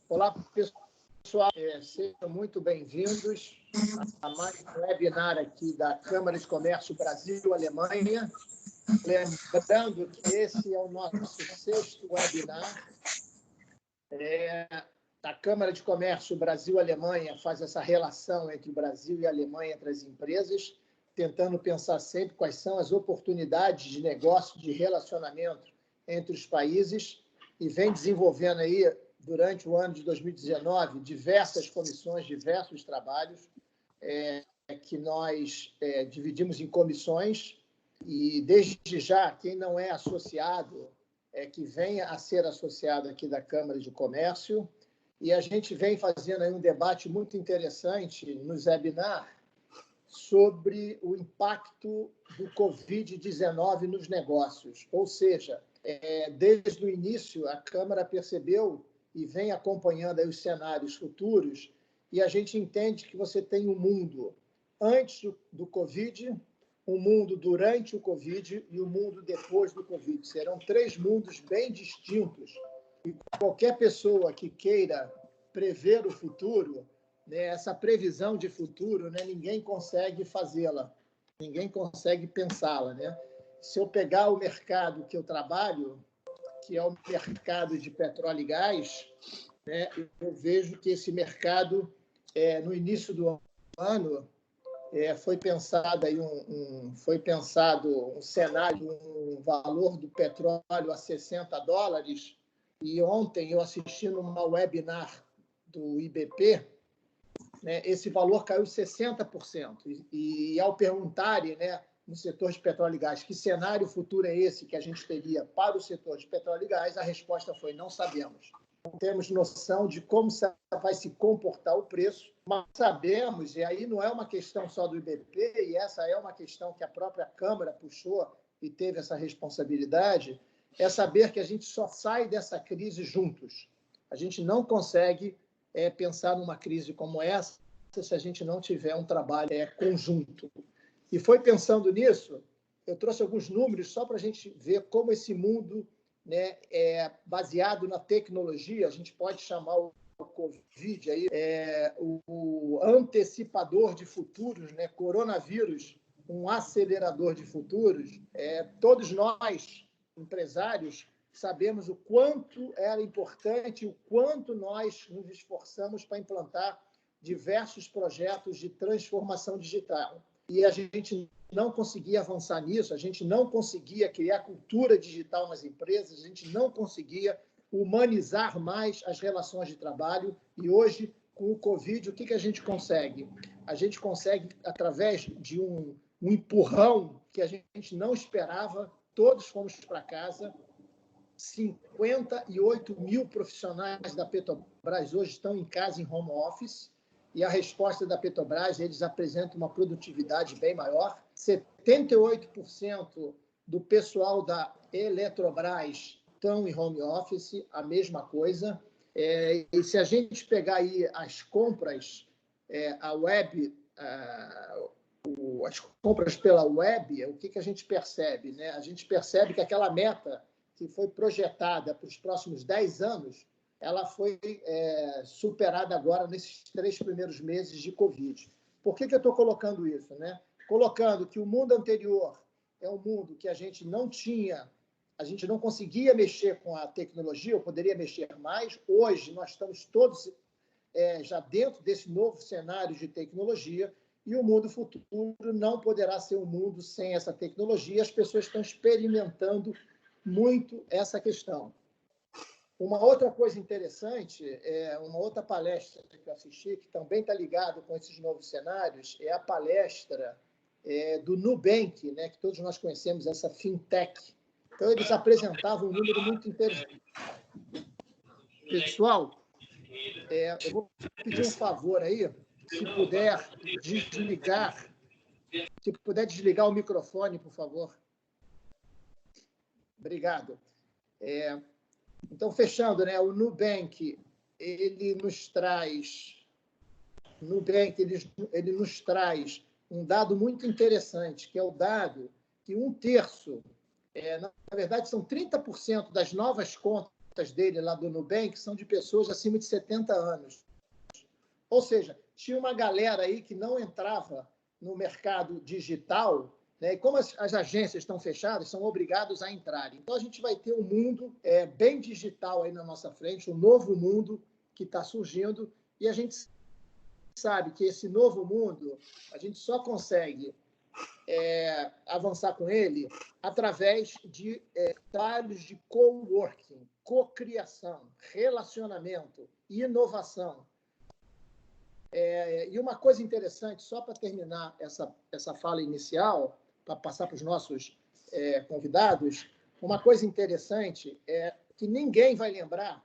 Olá, pessoal. Sejam muito bem-vindos a mais um webinar aqui da Câmara de Comércio Brasil-Alemanha. Lembrando que esse é o nosso sexto webinar. A Câmara de Comércio Brasil-Alemanha faz essa relação entre o Brasil e a Alemanha, entre as empresas, tentando pensar sempre quais são as oportunidades de negócio, de relacionamento entre os países, e vem desenvolvendo aí, durante o ano de 2019, diversas comissões, diversos trabalhos, que nós dividimos em comissões, e desde já, quem não é associado, que venha a ser associado aqui da Câmara de Comércio, e a gente vem fazendo aí um debate muito interessante nos webinars sobre o impacto do Covid-19 nos negócios. Ou seja, desde o início, a Câmara percebeu e vem acompanhando aí os cenários futuros, e a gente entende que você tem um mundo antes do Covid, um mundo durante o Covid e um mundo depois do Covid. Serão três mundos bem distintos. E qualquer pessoa que queira prever o futuro, né, essa previsão de futuro, né, ninguém consegue fazê-la, ninguém consegue pensá-la, né? Se eu pegar o mercado que eu trabalho, que é o mercado de petróleo e gás, né, eu vejo que esse mercado, no início do ano, foi pensado aí um cenário, um valor do petróleo a $60, e ontem eu assisti numa webinar do IBP, né, esse valor caiu 60%. E ao perguntarem, né, no setor de petróleo e gás, que cenário futuro é esse que a gente teria para o setor de petróleo e gás, a resposta foi: não sabemos. Não temos noção de como vai se comportar o preço, mas sabemos, e aí não é uma questão só do IBP, e essa é uma questão que a própria Câmara puxou e teve essa responsabilidade, é saber que a gente só sai dessa crise juntos. A gente não consegue pensar numa crise como essa se a gente não tiver um trabalho conjunto. E foi pensando nisso, eu trouxe alguns números só para a gente ver como esse mundo, né, é baseado na tecnologia. A gente pode chamar o Covid aí, o antecipador de futuros, né, coronavírus, um acelerador de futuros. Todos nós, empresários, sabemos o quanto era importante, o quanto nós nos esforçamos para implantar diversos projetos de transformação digital. E a gente não conseguia avançar nisso, a gente não conseguia criar cultura digital nas empresas, a gente não conseguia humanizar mais as relações de trabalho. E hoje, com o Covid, o que a gente consegue? A gente consegue, através de um empurrão que a gente não esperava, todos fomos para casa. 58 mil profissionais da Petrobras hoje estão em casa, em home office, e a resposta da Petrobras, eles apresentam uma produtividade bem maior. 78% do pessoal da Eletrobras estão em home office, a mesma coisa. E se a gente pegar aí as compras, a web, as compras pela web, o que a gente percebe, né? A gente percebe que aquela meta que foi projetada para os próximos 10 anos, ela foi superada agora nesses 3 primeiros meses de Covid. Por que eu estou colocando isso, né? Colocando que o mundo anterior é um mundo que a gente não conseguia mexer com a tecnologia, ou poderia mexer mais. Hoje, nós estamos todos já dentro desse novo cenário de tecnologia, e o mundo futuro não poderá ser um mundo sem essa tecnologia. As pessoas estão experimentando muito essa questão. Uma outra coisa interessante, uma outra palestra que eu assisti, que também está ligado com esses novos cenários, é a palestra do Nubank, né, que todos nós conhecemos, essa fintech. Então, eles apresentavam um número muito interessante. Pessoal, eu vou pedir um favor aí, se puder desligar o microfone, por favor. Obrigado. Então, fechando, né, o Nubank, ele nos traz um dado muito interessante, que é o dado que 1/3, na verdade, são 30% das novas contas dele lá do Nubank são de pessoas acima de 70 anos. Ou seja, tinha uma galera aí que não entrava no mercado digital, né? E como as agências estão fechadas, são obrigados a entrar. Então, a gente vai ter um mundo bem digital aí na nossa frente, um novo mundo que está surgindo, e a gente sabe que esse novo mundo, a gente só consegue avançar com ele através de trabalhos de coworking, cocriação, relacionamento, inovação. E uma coisa interessante, só para terminar essa fala inicial, para passar para os nossos convidados, uma coisa interessante é que ninguém vai lembrar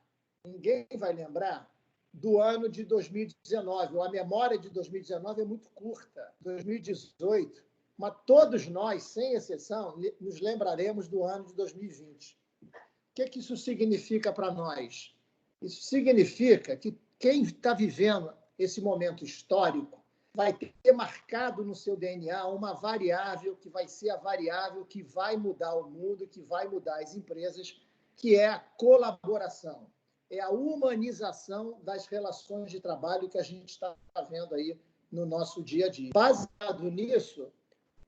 do ano de 2019, ou a memória de 2019 é muito curta, 2018, mas todos nós, sem exceção, nos lembraremos do ano de 2020. O que isso significa para nós? Isso significa que quem está vivendo esse momento histórico vai ter marcado no seu DNA uma variável que vai ser a variável que vai mudar o mundo, que vai mudar as empresas, que é a colaboração, é a humanização das relações de trabalho que a gente está vendo aí no nosso dia a dia. Baseado nisso,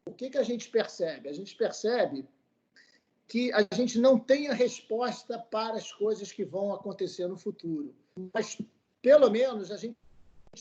o que a gente percebe? A gente percebe que a gente não tem a resposta para as coisas que vão acontecer no futuro, mas, pelo menos, a gente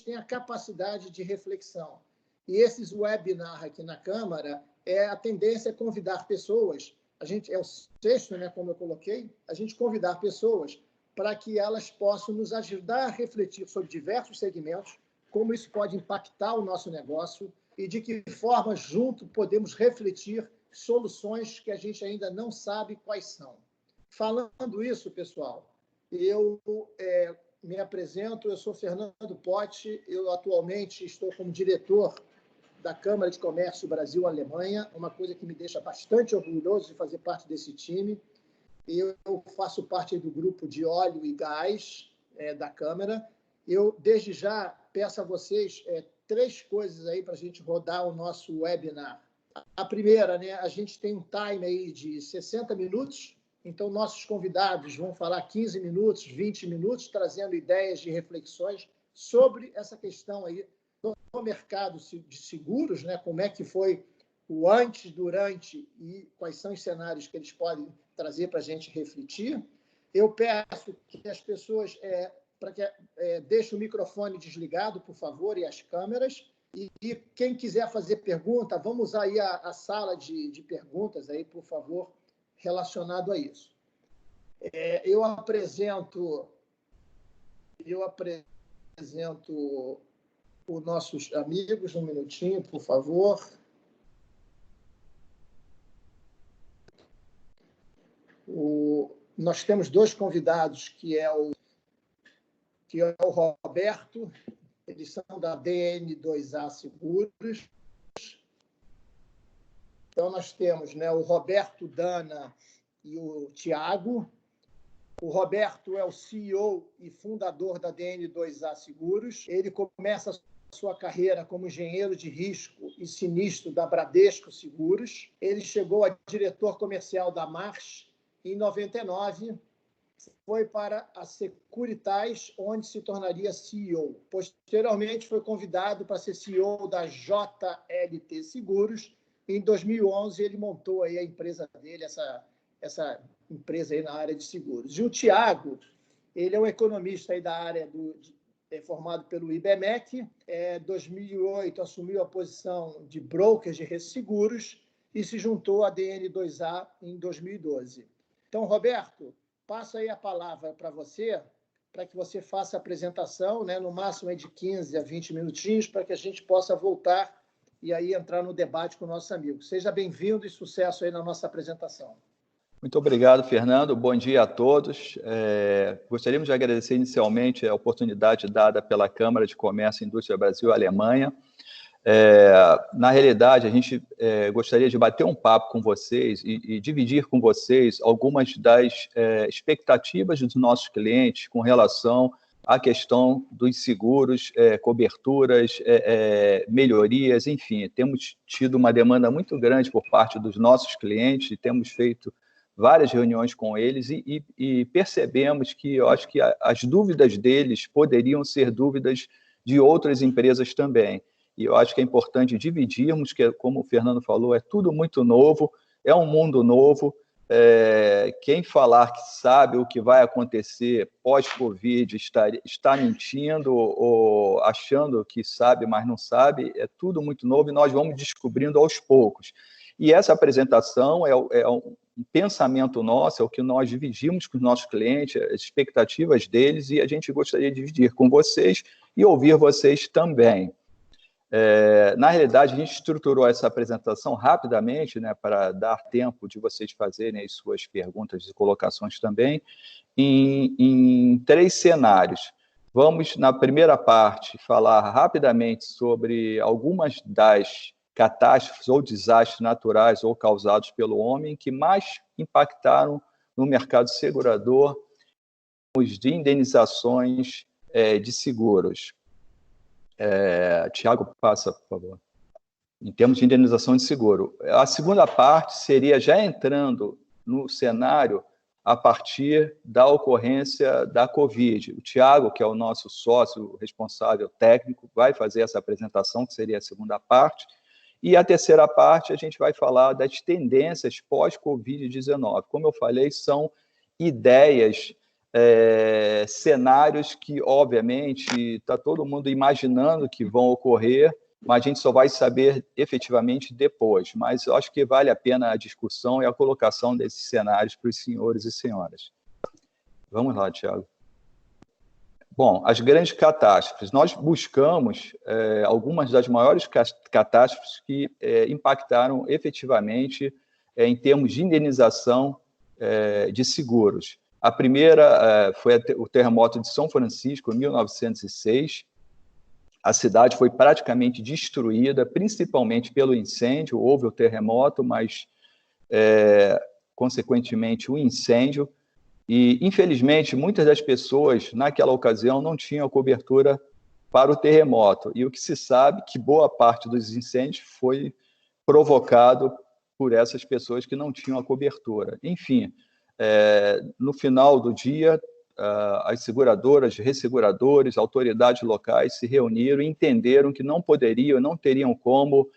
tem a capacidade de reflexão. E esses webinars aqui na Câmara, a tendência é convidar pessoas, é o sexto, né, como eu coloquei, a gente convidar pessoas para que elas possam nos ajudar a refletir sobre diversos segmentos, como isso pode impactar o nosso negócio e de que forma, junto, podemos refletir soluções que a gente ainda não sabe quais são. Falando isso, pessoal, eu me apresento, eu sou Fernando Potti, eu atualmente estou como diretor da Câmara de Comércio Brasil-Alemanha, uma coisa que me deixa bastante orgulhoso de fazer parte desse time. Eu faço parte do grupo de óleo e gás da Câmara. Eu, desde já, peço a vocês 3 coisas aí para a gente rodar o nosso webinar. A primeira, né, a gente tem um time aí de 60 minutos, então nossos convidados vão falar 15 minutos, 20 minutos, trazendo ideias de reflexões sobre essa questão aí do mercado de seguros, né, como é que foi o antes, durante e quais são os cenários que eles podem trazer para a gente refletir. Eu peço que as pessoas deixem o microfone desligado, por favor, e as câmeras. E quem quiser fazer pergunta, vamos usar aí a sala de perguntas, aí, por favor, relacionado a isso. Eu apresento os nossos amigos, um minutinho, por favor. Nós temos 2 convidados, que é o Roberto, eles são da DN2A Seguros. Então, nós temos, né, o Roberto Dana e o Tiago. O Roberto é o CEO e fundador da DN2A Seguros. Ele começa a sua carreira como engenheiro de risco e sinistro da Bradesco Seguros. Ele chegou a diretor comercial da Marsh em 99, foi para a Securitas, onde se tornaria CEO. Posteriormente, foi convidado para ser CEO da JLT Seguros. Em 2011, ele montou aí a empresa dele, essa empresa aí na área de seguros. E o Tiago, ele é um economista aí da área formado pelo IBMEC. Em 2008, assumiu a posição de broker de seguros e se juntou à DN2A em 2012. Então, Roberto, passo aí a palavra para você, para que você faça a apresentação, né, no máximo é de 15 a 20 minutinhos, para que a gente possa voltar e aí entrar no debate com o nosso amigo. Seja bem-vindo e sucesso aí na nossa apresentação. Muito obrigado, Fernando. Bom dia a todos. Gostaríamos de agradecer inicialmente a oportunidade dada pela Câmara de Comércio e Indústria Brasil-Alemanha. Na realidade, a gente gostaria de bater um papo com vocês e dividir com vocês algumas das expectativas dos nossos clientes com relação à questão dos seguros, coberturas, melhorias, enfim. Temos tido uma demanda muito grande por parte dos nossos clientes e temos feito várias reuniões com eles e percebemos que eu acho que as dúvidas deles poderiam ser dúvidas de outras empresas também. E eu acho que é importante dividirmos, que, como o Fernando falou, é tudo muito novo, é um mundo novo. Quem falar que sabe o que vai acontecer pós-Covid está mentindo ou achando que sabe, mas não sabe. É tudo muito novo e nós vamos descobrindo aos poucos. E essa apresentação é um pensamento nosso, é o que nós dividimos com os nossos clientes, as expectativas deles, e a gente gostaria de dividir com vocês e ouvir vocês também. Na realidade, a gente estruturou essa apresentação rapidamente, né, para dar tempo de vocês fazerem as suas perguntas e colocações também, em 3 cenários. Vamos, na primeira parte, falar rapidamente sobre algumas das catástrofes ou desastres naturais ou causados pelo homem que mais impactaram no mercado segurador, os de indenizações de seguros. Tiago, passa, por favor. Em termos de indenização de seguro. A segunda parte seria já entrando no cenário a partir da ocorrência da Covid. O Tiago, que é o nosso sócio responsável técnico, vai fazer essa apresentação, que seria a segunda parte. E a terceira parte, a gente vai falar das tendências pós-Covid-19. Como eu falei, são ideias, cenários que, obviamente, está todo mundo imaginando que vão ocorrer, mas a gente só vai saber efetivamente depois. Mas eu acho que vale a pena a discussão e a colocação desses cenários para os senhores e senhoras. Vamos lá, Tiago. Bom, as grandes catástrofes. Nós buscamos algumas das maiores catástrofes que impactaram efetivamente em termos de indenização de seguros. A primeira foi o terremoto de São Francisco, em 1906. A cidade foi praticamente destruída, principalmente pelo incêndio. Houve o terremoto, mas, consequentemente, o incêndio. E, infelizmente, muitas das pessoas, naquela ocasião, não tinham cobertura para o terremoto. E o que se sabe é que boa parte dos incêndios foi provocado por essas pessoas que não tinham a cobertura. Enfim, no final do dia, as seguradoras, resseguradores, autoridades locais se reuniram e entenderam que não poderiam, não teriam como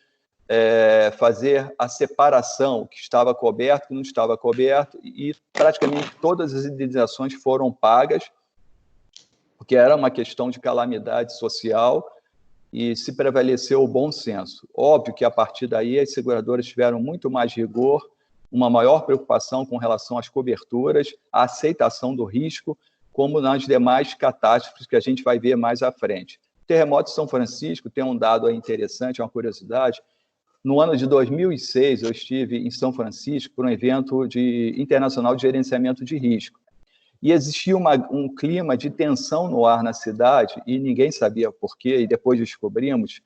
fazer a separação, o que estava coberto, o que não estava coberto, e praticamente todas as indenizações foram pagas, porque era uma questão de calamidade social e se prevaleceu o bom senso. Óbvio que, a partir daí, as seguradoras tiveram muito mais rigor, uma maior preocupação com relação às coberturas, a aceitação do risco, como nas demais catástrofes que a gente vai ver mais à frente. O terremoto de São Francisco tem um dado aí interessante, uma curiosidade. No ano de 2006, eu estive em São Francisco por um evento internacional de gerenciamento de risco. E existia um clima de tensão no ar na cidade, e ninguém sabia por quê, e depois descobrimos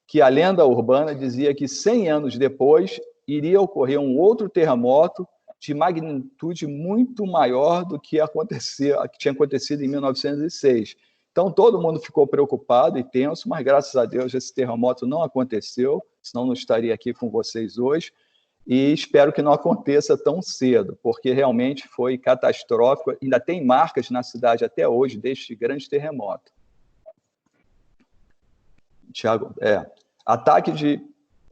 que a lenda urbana dizia que 100 anos depois iria ocorrer um outro terremoto de magnitude muito maior do que tinha acontecido em 1906. Então, todo mundo ficou preocupado e tenso, mas, graças a Deus, esse terremoto não aconteceu, senão não estaria aqui com vocês hoje, e espero que não aconteça tão cedo, porque realmente foi catastrófico, ainda tem marcas na cidade até hoje deste grande terremoto. Tiago, ataque de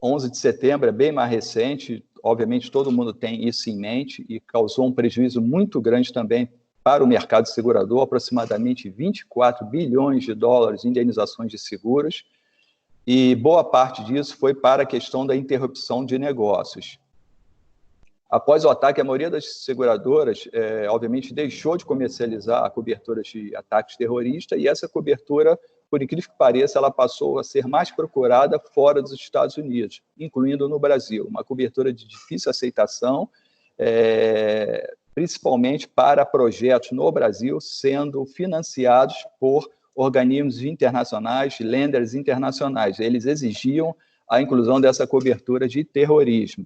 11 de setembro é bem mais recente, obviamente todo mundo tem isso em mente, e causou um prejuízo muito grande também para o mercado segurador, aproximadamente 24 bilhões de dólares em indenizações de seguros, e boa parte disso foi para a questão da interrupção de negócios. Após o ataque, a maioria das seguradoras, obviamente, deixou de comercializar coberturas de ataques terroristas, e essa cobertura, por incrível que pareça, ela passou a ser mais procurada fora dos Estados Unidos, incluindo no Brasil. Uma cobertura de difícil aceitação, principalmente para projetos no Brasil, sendo financiados por organismos internacionais, lenders internacionais. Eles exigiam a inclusão dessa cobertura de terrorismo.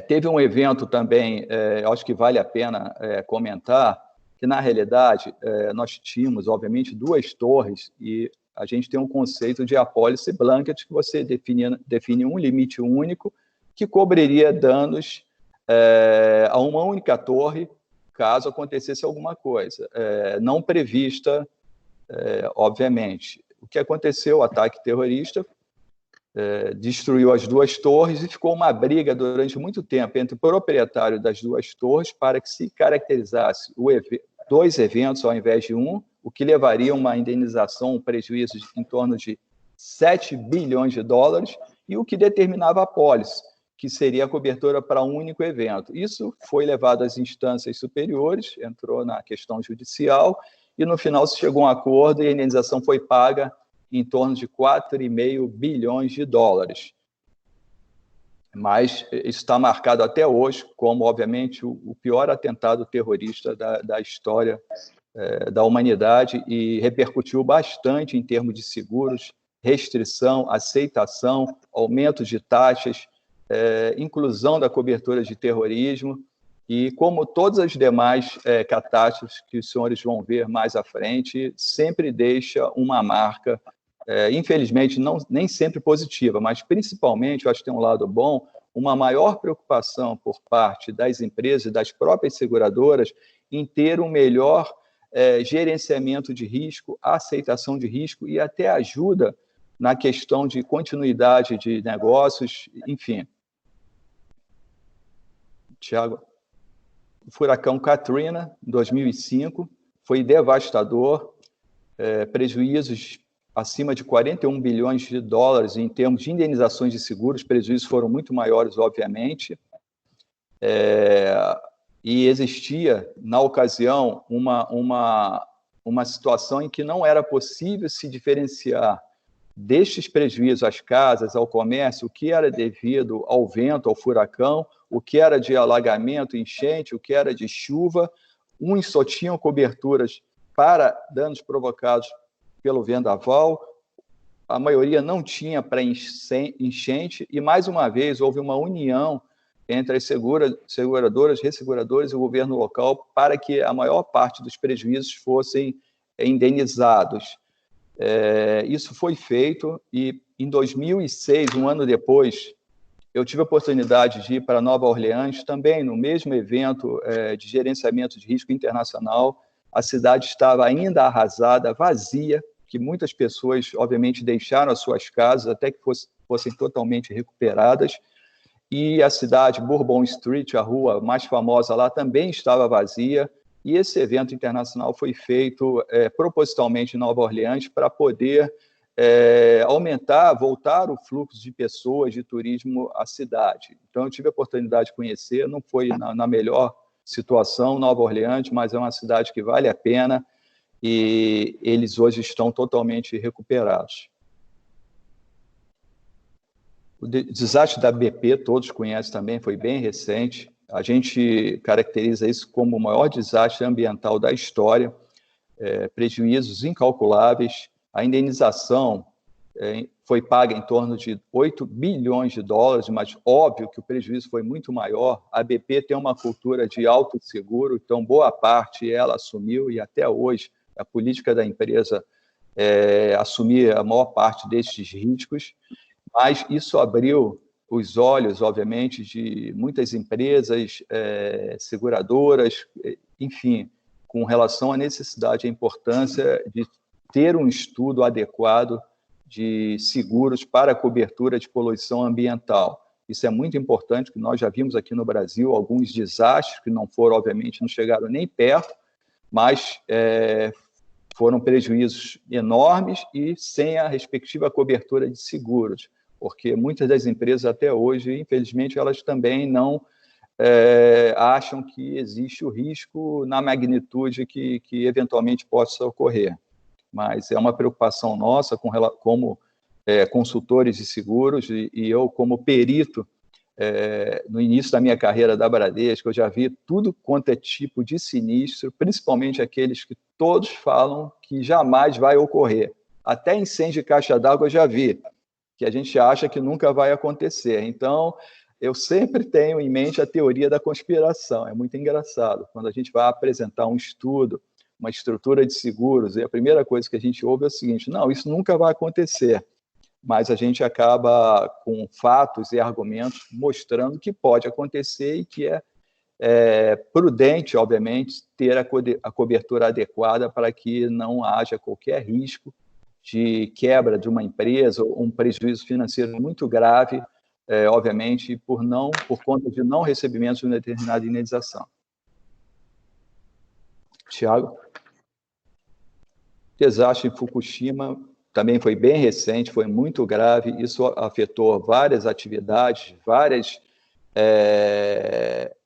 Teve um evento também, acho que vale a pena comentar, que, na realidade, nós tínhamos, obviamente, 2 torres, e a gente tem um conceito de apólice blanket, que você define um limite único que cobriria danos a uma única torre, caso acontecesse alguma coisa, não prevista, obviamente. O que aconteceu? O ataque terrorista destruiu as duas torres e ficou uma briga durante muito tempo entre o proprietário das duas torres para que se caracterizasse dois eventos ao invés de um, o que levaria a uma indenização, um prejuízo em torno de 7 bilhões de dólares, e o que determinava a pólice, que seria a cobertura para um único evento. Isso foi levado às instâncias superiores, entrou na questão judicial, e no final se chegou a um acordo e a indenização foi paga em torno de 4,5 bilhões de dólares. Mas isso está marcado até hoje como, obviamente, o pior atentado terrorista da história da humanidade, e repercutiu bastante em termos de seguros, restrição, aceitação, aumento de taxas, inclusão da cobertura de terrorismo, e como todas as demais catástrofes que os senhores vão ver mais à frente, sempre deixa uma marca, infelizmente, nem sempre positiva, mas principalmente, eu acho que tem um lado bom, uma maior preocupação por parte das empresas e das próprias seguradoras em ter um melhor gerenciamento de risco, aceitação de risco e até ajuda na questão de continuidade de negócios, enfim. Tiago, o furacão Katrina, em 2005, foi devastador, prejuízos acima de 41 bilhões de dólares em termos de indenizações de seguros, prejuízos foram muito maiores, obviamente, e existia, na ocasião, uma situação em que não era possível se diferenciar destes prejuízos às casas, ao comércio, o que era devido ao vento, ao furacão, o que era de alagamento, enchente, o que era de chuva. Uns só tinham coberturas para danos provocados pelo vendaval, a maioria não tinha para enchente, e, mais uma vez, houve uma união entre as seguradoras, resseguradoras e o governo local para que a maior parte dos prejuízos fossem indenizados. Isso foi feito, e em 2006, um ano depois, eu tive a oportunidade de ir para Nova Orleans, também no mesmo evento de gerenciamento de risco internacional. A cidade estava ainda arrasada, vazia, que muitas pessoas, obviamente, deixaram as suas casas até que fossem totalmente recuperadas, e a cidade, Bourbon Street, a rua mais famosa lá, também estava vazia, e esse evento internacional foi feito propositalmente em Nova Orleans para poder voltar o fluxo de pessoas, de turismo à cidade. Então, eu tive a oportunidade de conhecer, não foi na melhor situação, Nova Orleans, mas é uma cidade que vale a pena, e eles hoje estão totalmente recuperados. O desastre da BP, todos conhecem também, foi bem recente. A gente caracteriza isso como o maior desastre ambiental da história, prejuízos incalculáveis. A indenização foi paga em torno de 8 bilhões de dólares, mas óbvio que o prejuízo foi muito maior. A BP tem uma cultura de autosseguro, então boa parte ela assumiu, e até hoje a política da empresa é assumir a maior parte destes riscos, mas isso abriu os olhos, obviamente, de muitas empresas, seguradoras, enfim, com relação à necessidade e à importância de ter um estudo adequado de seguros para a cobertura de poluição ambiental. Isso é muito importante, que nós já vimos aqui no Brasil alguns desastres que não foram, obviamente, não chegaram nem perto, mas foram prejuízos enormes e sem a respectiva cobertura de seguros, porque muitas das empresas até hoje, infelizmente, elas também não acham que existe o risco na magnitude que eventualmente possa ocorrer. Mas é uma preocupação nossa como consultores de seguros, e eu, como perito, no início da minha carreira da Bradesco, eu já vi tudo quanto é tipo de sinistro, principalmente aqueles que todos falam que jamais vai ocorrer. Até incêndio de caixa d'água eu já vi, que a gente acha que nunca vai acontecer. Então, eu sempre tenho em mente a teoria da conspiração. É muito engraçado. Quando a gente vai apresentar um estudo, uma estrutura de seguros, e a primeira coisa que a gente ouve é o seguinte: não, isso nunca vai acontecer. mas a gente acaba com fatos e argumentos mostrando que pode acontecer e que é prudente, obviamente, ter a cobertura adequada para que não haja qualquer risco de quebra de uma empresa ou um prejuízo financeiro muito grave, obviamente, por conta de não recebimento de uma determinada indenização. Tiago? O desastre em Fukushima também foi bem recente, foi muito grave, isso afetou várias atividades,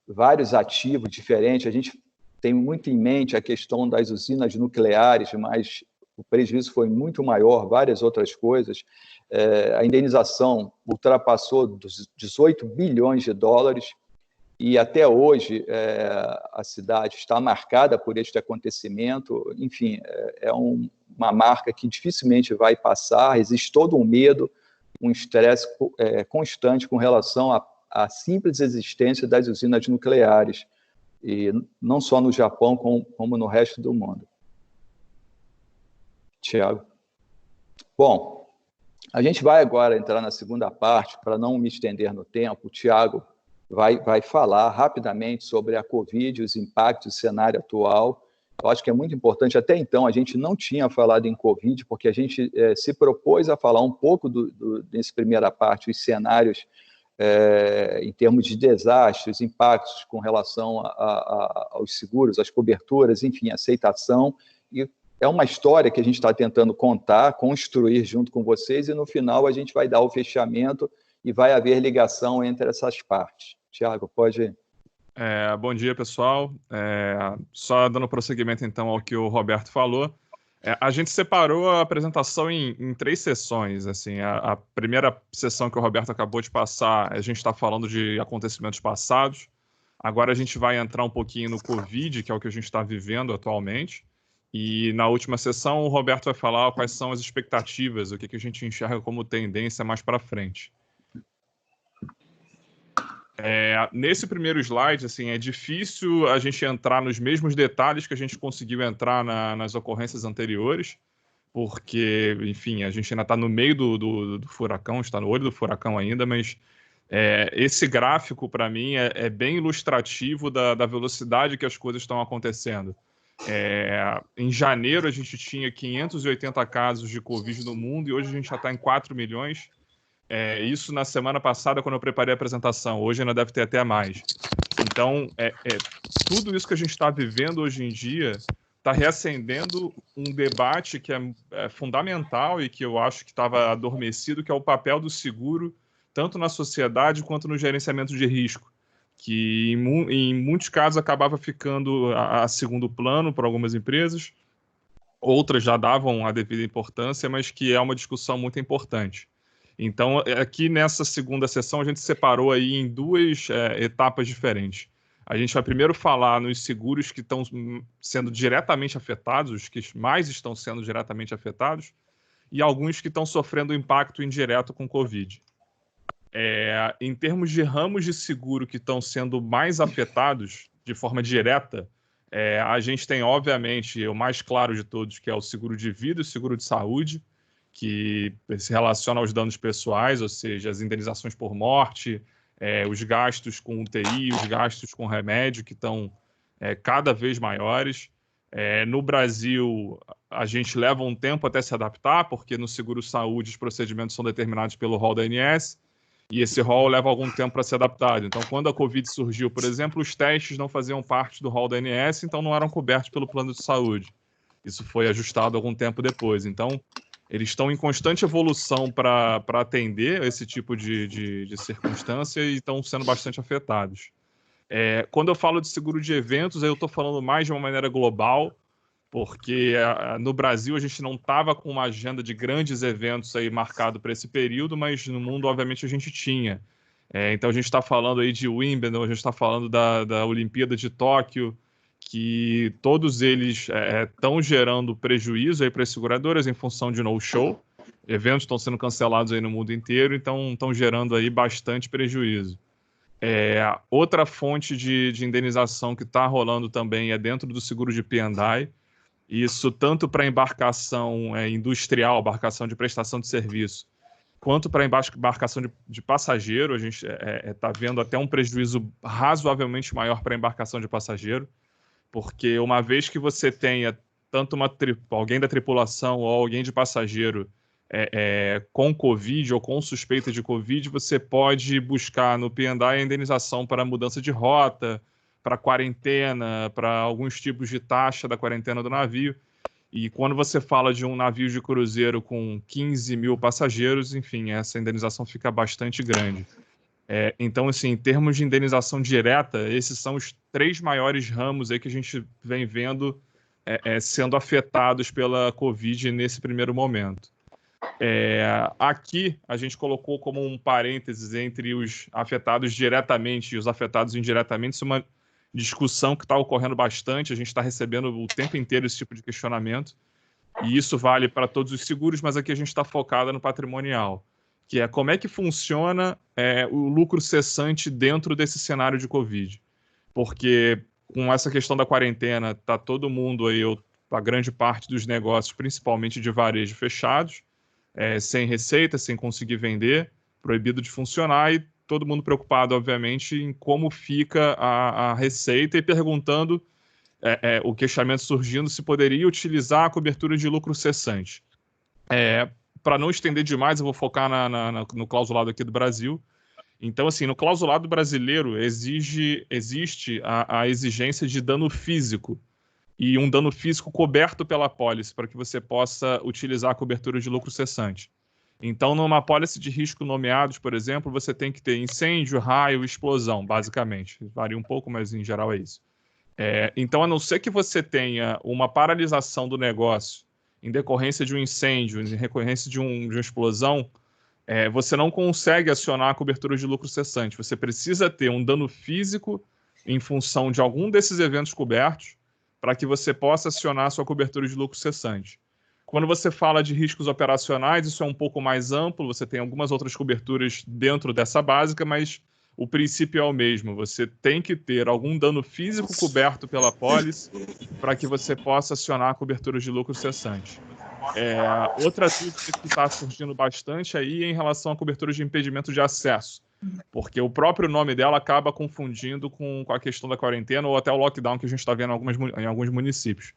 vários ativos diferentes. A gente tem muito em mente a questão das usinas nucleares, mas o prejuízo foi muito maior, várias outras coisas. A indenização ultrapassou dos 18 bilhões de dólares e até hoje a cidade está marcada por este acontecimento. Enfim, uma marca que dificilmente vai passar, existe todo um medo, um estresse constante com relação à simples existência das usinas nucleares, e não só no Japão, como no resto do mundo. Tiago. Bom, a gente vai agora entrar na segunda parte, para não me estender no tempo. O Tiago vai falar rapidamente sobre a Covid, os impactos do cenário atual. Eu acho que é muito importante. Até então, a gente não tinha falado em Covid, porque a gente se propôs a falar um pouco nessa primeira parte, os cenários em termos de desastres, impactos com relação aos seguros, às coberturas, enfim, aceitação. E é uma história que a gente está tentando contar, construir junto com vocês, e no final a gente vai dar o fechamento e vai haver ligação entre essas partes. Tiago, pode ir. Bom dia, pessoal. Só dando prosseguimento, então, ao que o Roberto falou, a gente separou a apresentação em 3 sessões. Assim, a primeira sessão que o Roberto acabou de passar, a gente está falando de acontecimentos passados. Agora a gente vai entrar um pouquinho no Covid, que é o que a gente está vivendo atualmente. E na última sessão, o Roberto vai falar quais são as expectativas, o que a gente enxerga como tendência mais para frente. Nesse primeiro slide, assim, é difícil a gente entrar nos mesmos detalhes que a gente conseguiu entrar nas ocorrências anteriores, porque, enfim, a gente ainda está no meio do furacão, está no olho do furacão ainda, mas esse gráfico, para mim, é bem ilustrativo da velocidade que as coisas estão acontecendo. Em janeiro, a gente tinha 580 casos de Covid no mundo e hoje a gente já está em 4 milhões. Isso na semana passada, quando eu preparei a apresentação. Hoje ainda deve ter até mais. Então, tudo isso que a gente está vivendo hoje em dia está reacendendo um debate que é fundamental e que eu acho que estava adormecido, que é o papel do seguro, tanto na sociedade quanto no gerenciamento de risco, que em muitos casos acabava ficando a segundo plano para algumas empresas, outras já davam a devida importância, mas que é uma discussão muito importante. Então, aqui nessa segunda sessão, a gente separou aí em 2 etapas diferentes. A gente vai primeiro falar nos seguros que estão sendo diretamente afetados, os que mais estão sendo diretamente afetados, e alguns que estão sofrendo impacto indireto com Covid. Em termos de ramos de seguro que estão sendo mais afetados de forma direta, a gente tem, obviamente, o mais claro de todos, que é o seguro de vida e o seguro de saúde, que se relaciona aos danos pessoais, ou seja, as indenizações por morte, os gastos com UTI, os gastos com remédio, que estão cada vez maiores. No Brasil, a gente leva um tempo até se adaptar, porque no seguro-saúde os procedimentos são determinados pelo rol da ANS, e esse rol leva algum tempo para ser adaptado. Então, quando a Covid surgiu, por exemplo, os testes não faziam parte do rol da ANS, então não eram cobertos pelo plano de saúde. Isso foi ajustado algum tempo depois. Então, eles estão em constante evolução para atender esse tipo de circunstância e estão sendo bastante afetados. Quando eu falo de seguro de eventos, eu estou falando mais de uma maneira global, porque no Brasil a gente não estava com uma agenda de grandes eventos aí marcado para esse período, mas no mundo, obviamente, a gente tinha. Então a gente está falando aí de Wimbledon, a gente está falando da Olimpíada de Tóquio, que todos eles estão gerando prejuízo para as seguradoras em função de no-show. Eventos estão sendo cancelados aí no mundo inteiro, então estão gerando aí bastante prejuízo. Outra fonte de indenização que está rolando também é dentro do seguro de P&I. Isso tanto para embarcação industrial, embarcação de prestação de serviço, quanto para embarcação de passageiro. A gente está vendo até um prejuízo razoavelmente maior para a embarcação de passageiro, porque uma vez que você tenha tanto alguém da tripulação ou alguém de passageiro com Covid ou com suspeita de Covid, você pode buscar no P&I a indenização para mudança de rota, para quarentena, para alguns tipos de taxa da quarentena do navio. E quando você fala de um navio de cruzeiro com 15 mil passageiros, enfim, essa indenização fica bastante grande. Então, assim, em termos de indenização direta, esses são os 3 maiores ramos aí que a gente vem vendo sendo afetados pela Covid nesse primeiro momento. Aqui, a gente colocou como um parênteses entre os afetados diretamente e os afetados indiretamente, isso é uma discussão que está ocorrendo bastante, a gente está recebendo o tempo inteiro esse tipo de questionamento, e isso vale para todos os seguros, mas aqui a gente está focado no patrimonial, que é como é que funciona o lucro cessante dentro desse cenário de Covid. Porque com essa questão da quarentena, está todo mundo aí, a grande parte dos negócios, principalmente de varejo, fechados, sem receita, sem conseguir vender, proibido de funcionar, e todo mundo preocupado, obviamente, em como fica a receita e perguntando, o questionamento surgindo, se poderia utilizar a cobertura de lucro cessante. Para não estender demais, eu vou focar no clausulado aqui do Brasil. Então, assim, no clausulado brasileiro existe a exigência de dano físico e um dano físico coberto pela apólice para que você possa utilizar a cobertura de lucro cessante. Então, numa apólice de risco nomeados, por exemplo, você tem que ter incêndio, raio, explosão, basicamente. Varia um pouco, mas em geral é isso. Então, a não ser que você tenha uma paralisação do negócio em decorrência de um incêndio, em decorrência de uma explosão, você não consegue acionar a cobertura de lucro cessante. Você precisa ter um dano físico em função de algum desses eventos cobertos para que você possa acionar a sua cobertura de lucro cessante. Quando você fala de riscos operacionais, isso é um pouco mais amplo, você tem algumas outras coberturas dentro dessa básica, mas o princípio é o mesmo. Você tem que ter algum dano físico coberto pela apólice para que você possa acionar a cobertura de lucro cessante. Outra dúvida que está surgindo bastante aí é em relação à cobertura de impedimento de acesso, porque o próprio nome dela acaba confundindo com a questão da quarentena ou até o lockdown que a gente está vendo em alguns municípios.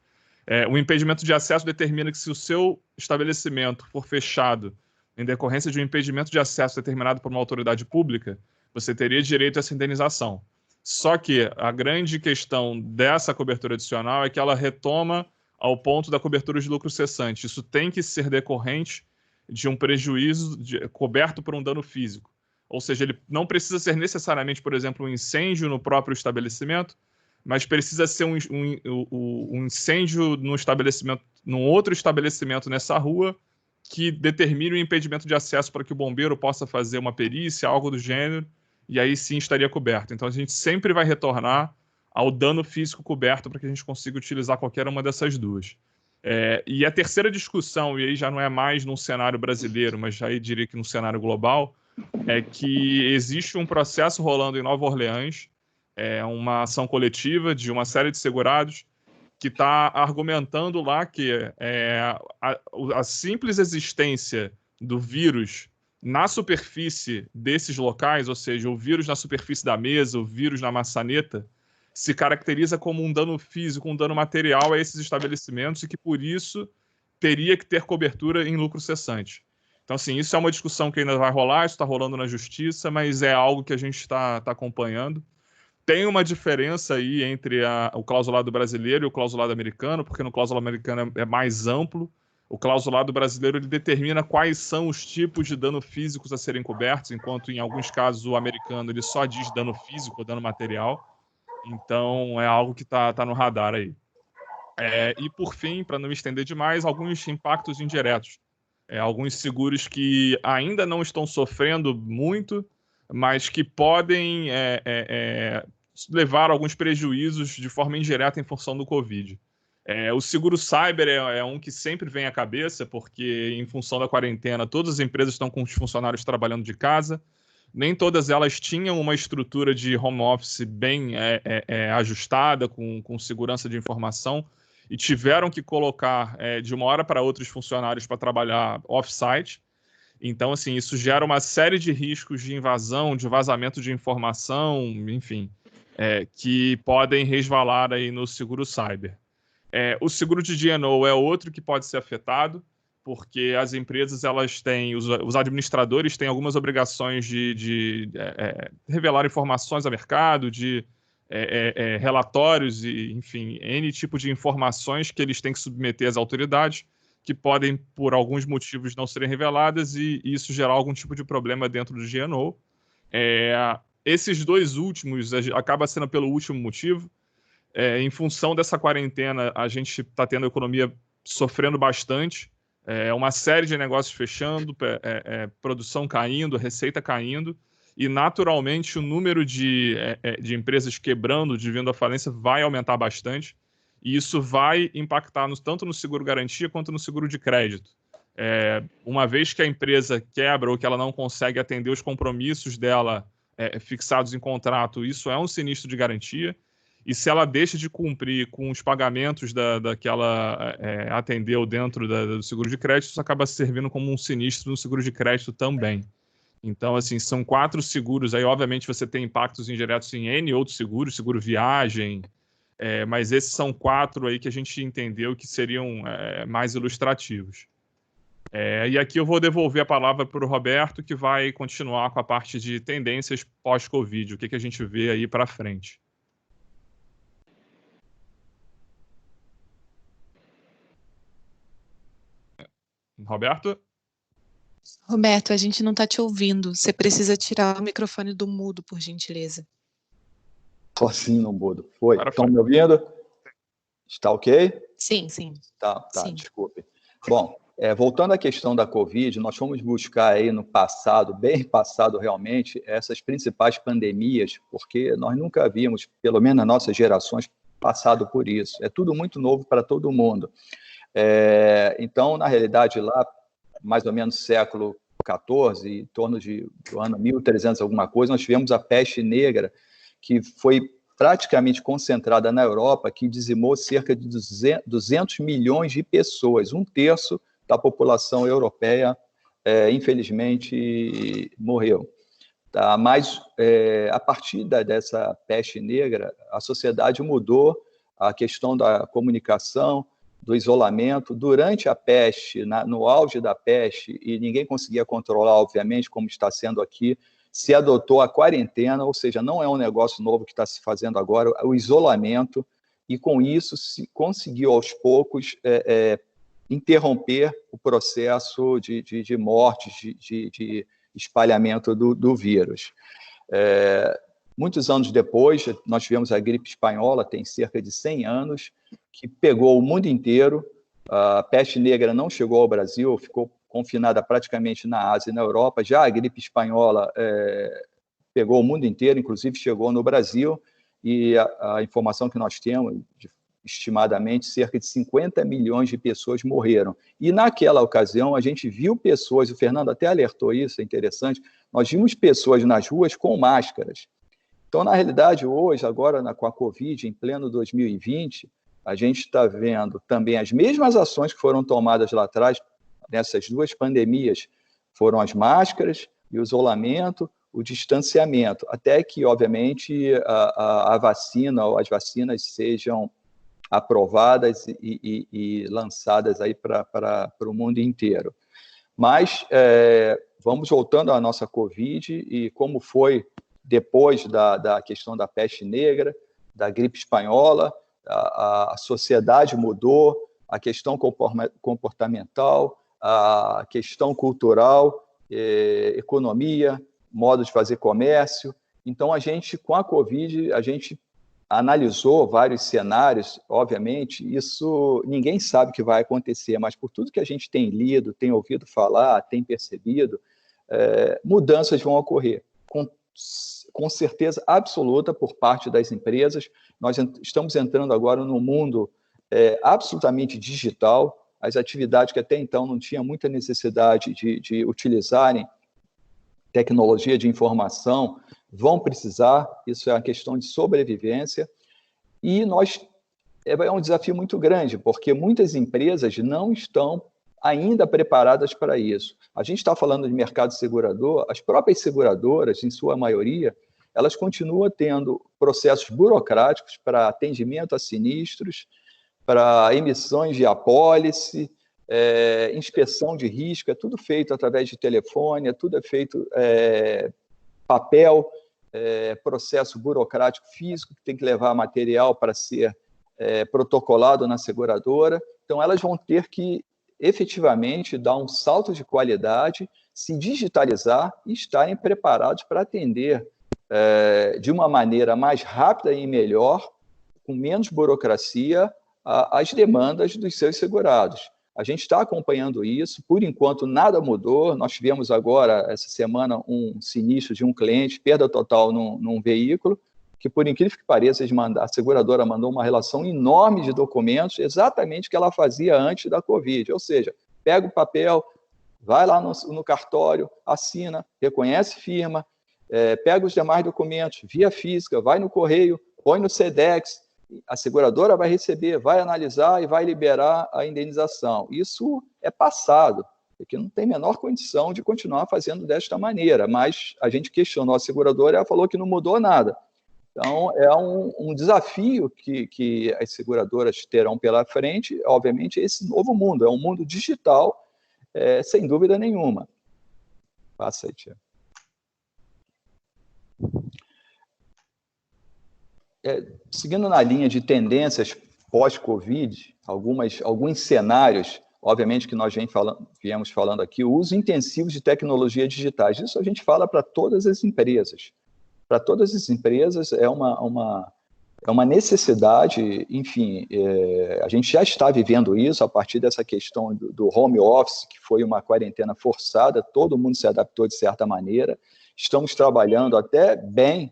O impedimento de acesso determina que se o seu estabelecimento for fechado em decorrência de um impedimento de acesso determinado por uma autoridade pública, você teria direito a essa indenização. Só que a grande questão dessa cobertura adicional é que ela retoma ao ponto da cobertura de lucro cessante. Isso tem que ser decorrente de um prejuízo coberto por um dano físico. Ou seja, ele não precisa ser necessariamente, por exemplo, um incêndio no próprio estabelecimento, mas precisa ser um incêndio no estabelecimento, num outro estabelecimento nessa rua, que determine o impedimento de acesso para que o bombeiro possa fazer uma perícia, algo do gênero, e aí sim estaria coberto. Então a gente sempre vai retornar ao dano físico coberto para que a gente consiga utilizar qualquer uma dessas duas. E a terceira discussão, e aí já não é mais num cenário brasileiro, mas já diria que no cenário global, é que existe um processo rolando em Nova Orleans, uma ação coletiva de uma série de segurados que está argumentando lá que a simples existência do vírus na superfície desses locais, ou seja, o vírus na superfície da mesa, o vírus na maçaneta, se caracteriza como um dano físico, um dano material a esses estabelecimentos e que, por isso, teria que ter cobertura em lucro cessante. Então, assim, isso é uma discussão que ainda vai rolar, isso está rolando na justiça, mas é algo que a gente está acompanhando. Tem uma diferença aí entre o clausulado brasileiro e o clausulado americano, porque no clausulado americano é mais amplo. O clausulado brasileiro ele determina quais são os tipos de dano físicos a serem cobertos, enquanto em alguns casos o americano ele só diz dano físico ou dano material. Então é algo que está no radar aí. E por fim, para não me estender demais, alguns impactos indiretos. Alguns seguros que ainda não estão sofrendo muito, mas que podem levar a alguns prejuízos de forma indireta em função do Covid. O seguro cyber é um que sempre vem à cabeça, porque em função da quarentena, todas as empresas estão com os funcionários trabalhando de casa, nem todas elas tinham uma estrutura de home office bem ajustada, com segurança de informação, e tiveram que colocar de uma hora para outra os funcionários para trabalhar off-site. Então, assim, isso gera uma série de riscos de invasão, de vazamento de informação, enfim, que podem resvalar aí no seguro cyber. O seguro de D&O é outro que pode ser afetado, porque as empresas, elas têm, os administradores têm algumas obrigações de revelar informações ao mercado, de relatórios e, enfim, N tipo de informações que eles têm que submeter às autoridades, que podem, por alguns motivos, não serem reveladas e isso gerar algum tipo de problema dentro do D&O. Esses dois últimos, acaba sendo pelo último motivo. Em função dessa quarentena, a gente está tendo a economia sofrendo bastante, uma série de negócios fechando, produção caindo, receita caindo, e naturalmente o número de empresas quebrando, de vindo à falência, vai aumentar bastante, e isso vai impactar tanto no seguro-garantia quanto no seguro de crédito. Uma vez que a empresa quebra ou que ela não consegue atender os compromissos dela fixados em contrato, isso é um sinistro de garantia. E se ela deixa de cumprir com os pagamentos que ela atendeu dentro do seguro de crédito, isso acaba servindo como um sinistro no seguro de crédito também. Então, assim, são 4 seguros. Aí, obviamente, você tem impactos indiretos em N outros seguros, seguro viagem, mas esses são 4 aí que a gente entendeu que seriam mais ilustrativos. E aqui eu vou devolver a palavra para o Roberto, que vai continuar com a parte de tendências pós-Covid, o que a gente vê aí para frente. Roberto? Roberto, a gente não está te ouvindo. Você precisa tirar o microfone do mudo, por gentileza. Só assim no mudo. Foi. Estão me ouvindo? Está ok? Sim, sim. Tá, sim. Desculpe. Bom, voltando à questão da Covid, nós fomos buscar aí no passado, bem passado realmente, essas principais pandemias, porque nós nunca havíamos, pelo menos nas nossas gerações, passado por isso. É tudo muito novo para todo mundo. Então, na realidade, lá, mais ou menos século XIV, em torno do ano 1300 alguma coisa, nós tivemos a peste negra, que foi praticamente concentrada na Europa, que dizimou cerca de 200 milhões de pessoas, 1/3 da população europeia, infelizmente, morreu. Tá? Mas, a partir dessa peste negra, a sociedade mudou, a questão da comunicação, do isolamento. Durante a peste, no auge da peste, e ninguém conseguia controlar, obviamente, como está sendo aqui, se adotou a quarentena, ou seja, não é um negócio novo que está se fazendo agora, o isolamento, e com isso se conseguiu, aos poucos, interromper o processo de mortes, de espalhamento do vírus. Muitos anos depois, nós tivemos a gripe espanhola, tem cerca de 100 anos, que pegou o mundo inteiro. A peste negra não chegou ao Brasil, ficou confinada praticamente na Ásia e na Europa. Já a gripe espanhola pegou o mundo inteiro, inclusive chegou no Brasil, e a informação que nós temos, estimadamente, cerca de 50 milhões de pessoas morreram. E naquela ocasião, a gente viu pessoas, o Fernando até alertou isso, é interessante, nós vimos pessoas nas ruas com máscaras. Então, na realidade, hoje, agora com a Covid, em pleno 2020, a gente está vendo também as mesmas ações que foram tomadas lá atrás, nessas 2 pandemias, foram as máscaras e o isolamento, o distanciamento, até que, obviamente, a vacina ou as vacinas sejam aprovadas e lançadas aí para o mundo inteiro. Mas vamos voltando à nossa Covid e como foi depois da questão da peste negra, da gripe espanhola, a sociedade mudou, a questão comportamental, a questão cultural, economia, modo de fazer comércio. Então, a gente, com a Covid, a gente analisou vários cenários, obviamente, isso ninguém sabe o que vai acontecer, mas por tudo que a gente tem lido, tem ouvido falar, tem percebido, mudanças vão ocorrer, com certeza absoluta por parte das empresas. Nós estamos entrando agora num mundo absolutamente digital, as atividades que até então não tinham muita necessidade de utilizarem tecnologia de informação, vão precisar, isso é uma questão de sobrevivência, e é um desafio muito grande, porque muitas empresas não estão ainda preparadas para isso. A gente está falando de mercado segurador, as próprias seguradoras, em sua maioria, elas continuam tendo processos burocráticos para atendimento a sinistros, para emissões de apólice, inspeção de risco, é tudo feito através de telefone, tudo é feito papel, processo burocrático físico, que tem que levar material para ser protocolado na seguradora. Então, elas vão ter que efetivamente dar um salto de qualidade, se digitalizar e estarem preparados para atender de uma maneira mais rápida e melhor, com menos burocracia, as demandas dos seus segurados. A gente está acompanhando isso, por enquanto nada mudou. Nós tivemos agora, essa semana, um sinistro de um cliente, perda total num veículo, que, por incrível que pareça, a seguradora mandou uma relação enorme de documentos, exatamente o que ela fazia antes da Covid. Ou seja, pega o papel, vai lá no cartório, assina, reconhece firma, pega os demais documentos, via física, vai no correio, põe no SEDEX, a seguradora vai receber, vai analisar e vai liberar a indenização. Isso é passado, porque não tem a menor condição de continuar fazendo desta maneira, mas a gente questionou a seguradora e ela falou que não mudou nada. Então, é um desafio que as seguradoras terão pela frente, obviamente, esse novo mundo. É um mundo digital, sem dúvida nenhuma. Passa aí, Tiago. Seguindo na linha de tendências pós-Covid, alguns cenários, obviamente, que nós viemos falando aqui, o uso intensivo de tecnologias digitais. Isso a gente fala para todas as empresas. Para todas as empresas é uma necessidade, enfim, a gente já está vivendo isso a partir dessa questão do home office, que foi uma quarentena forçada, todo mundo se adaptou de certa maneira, estamos trabalhando até bem,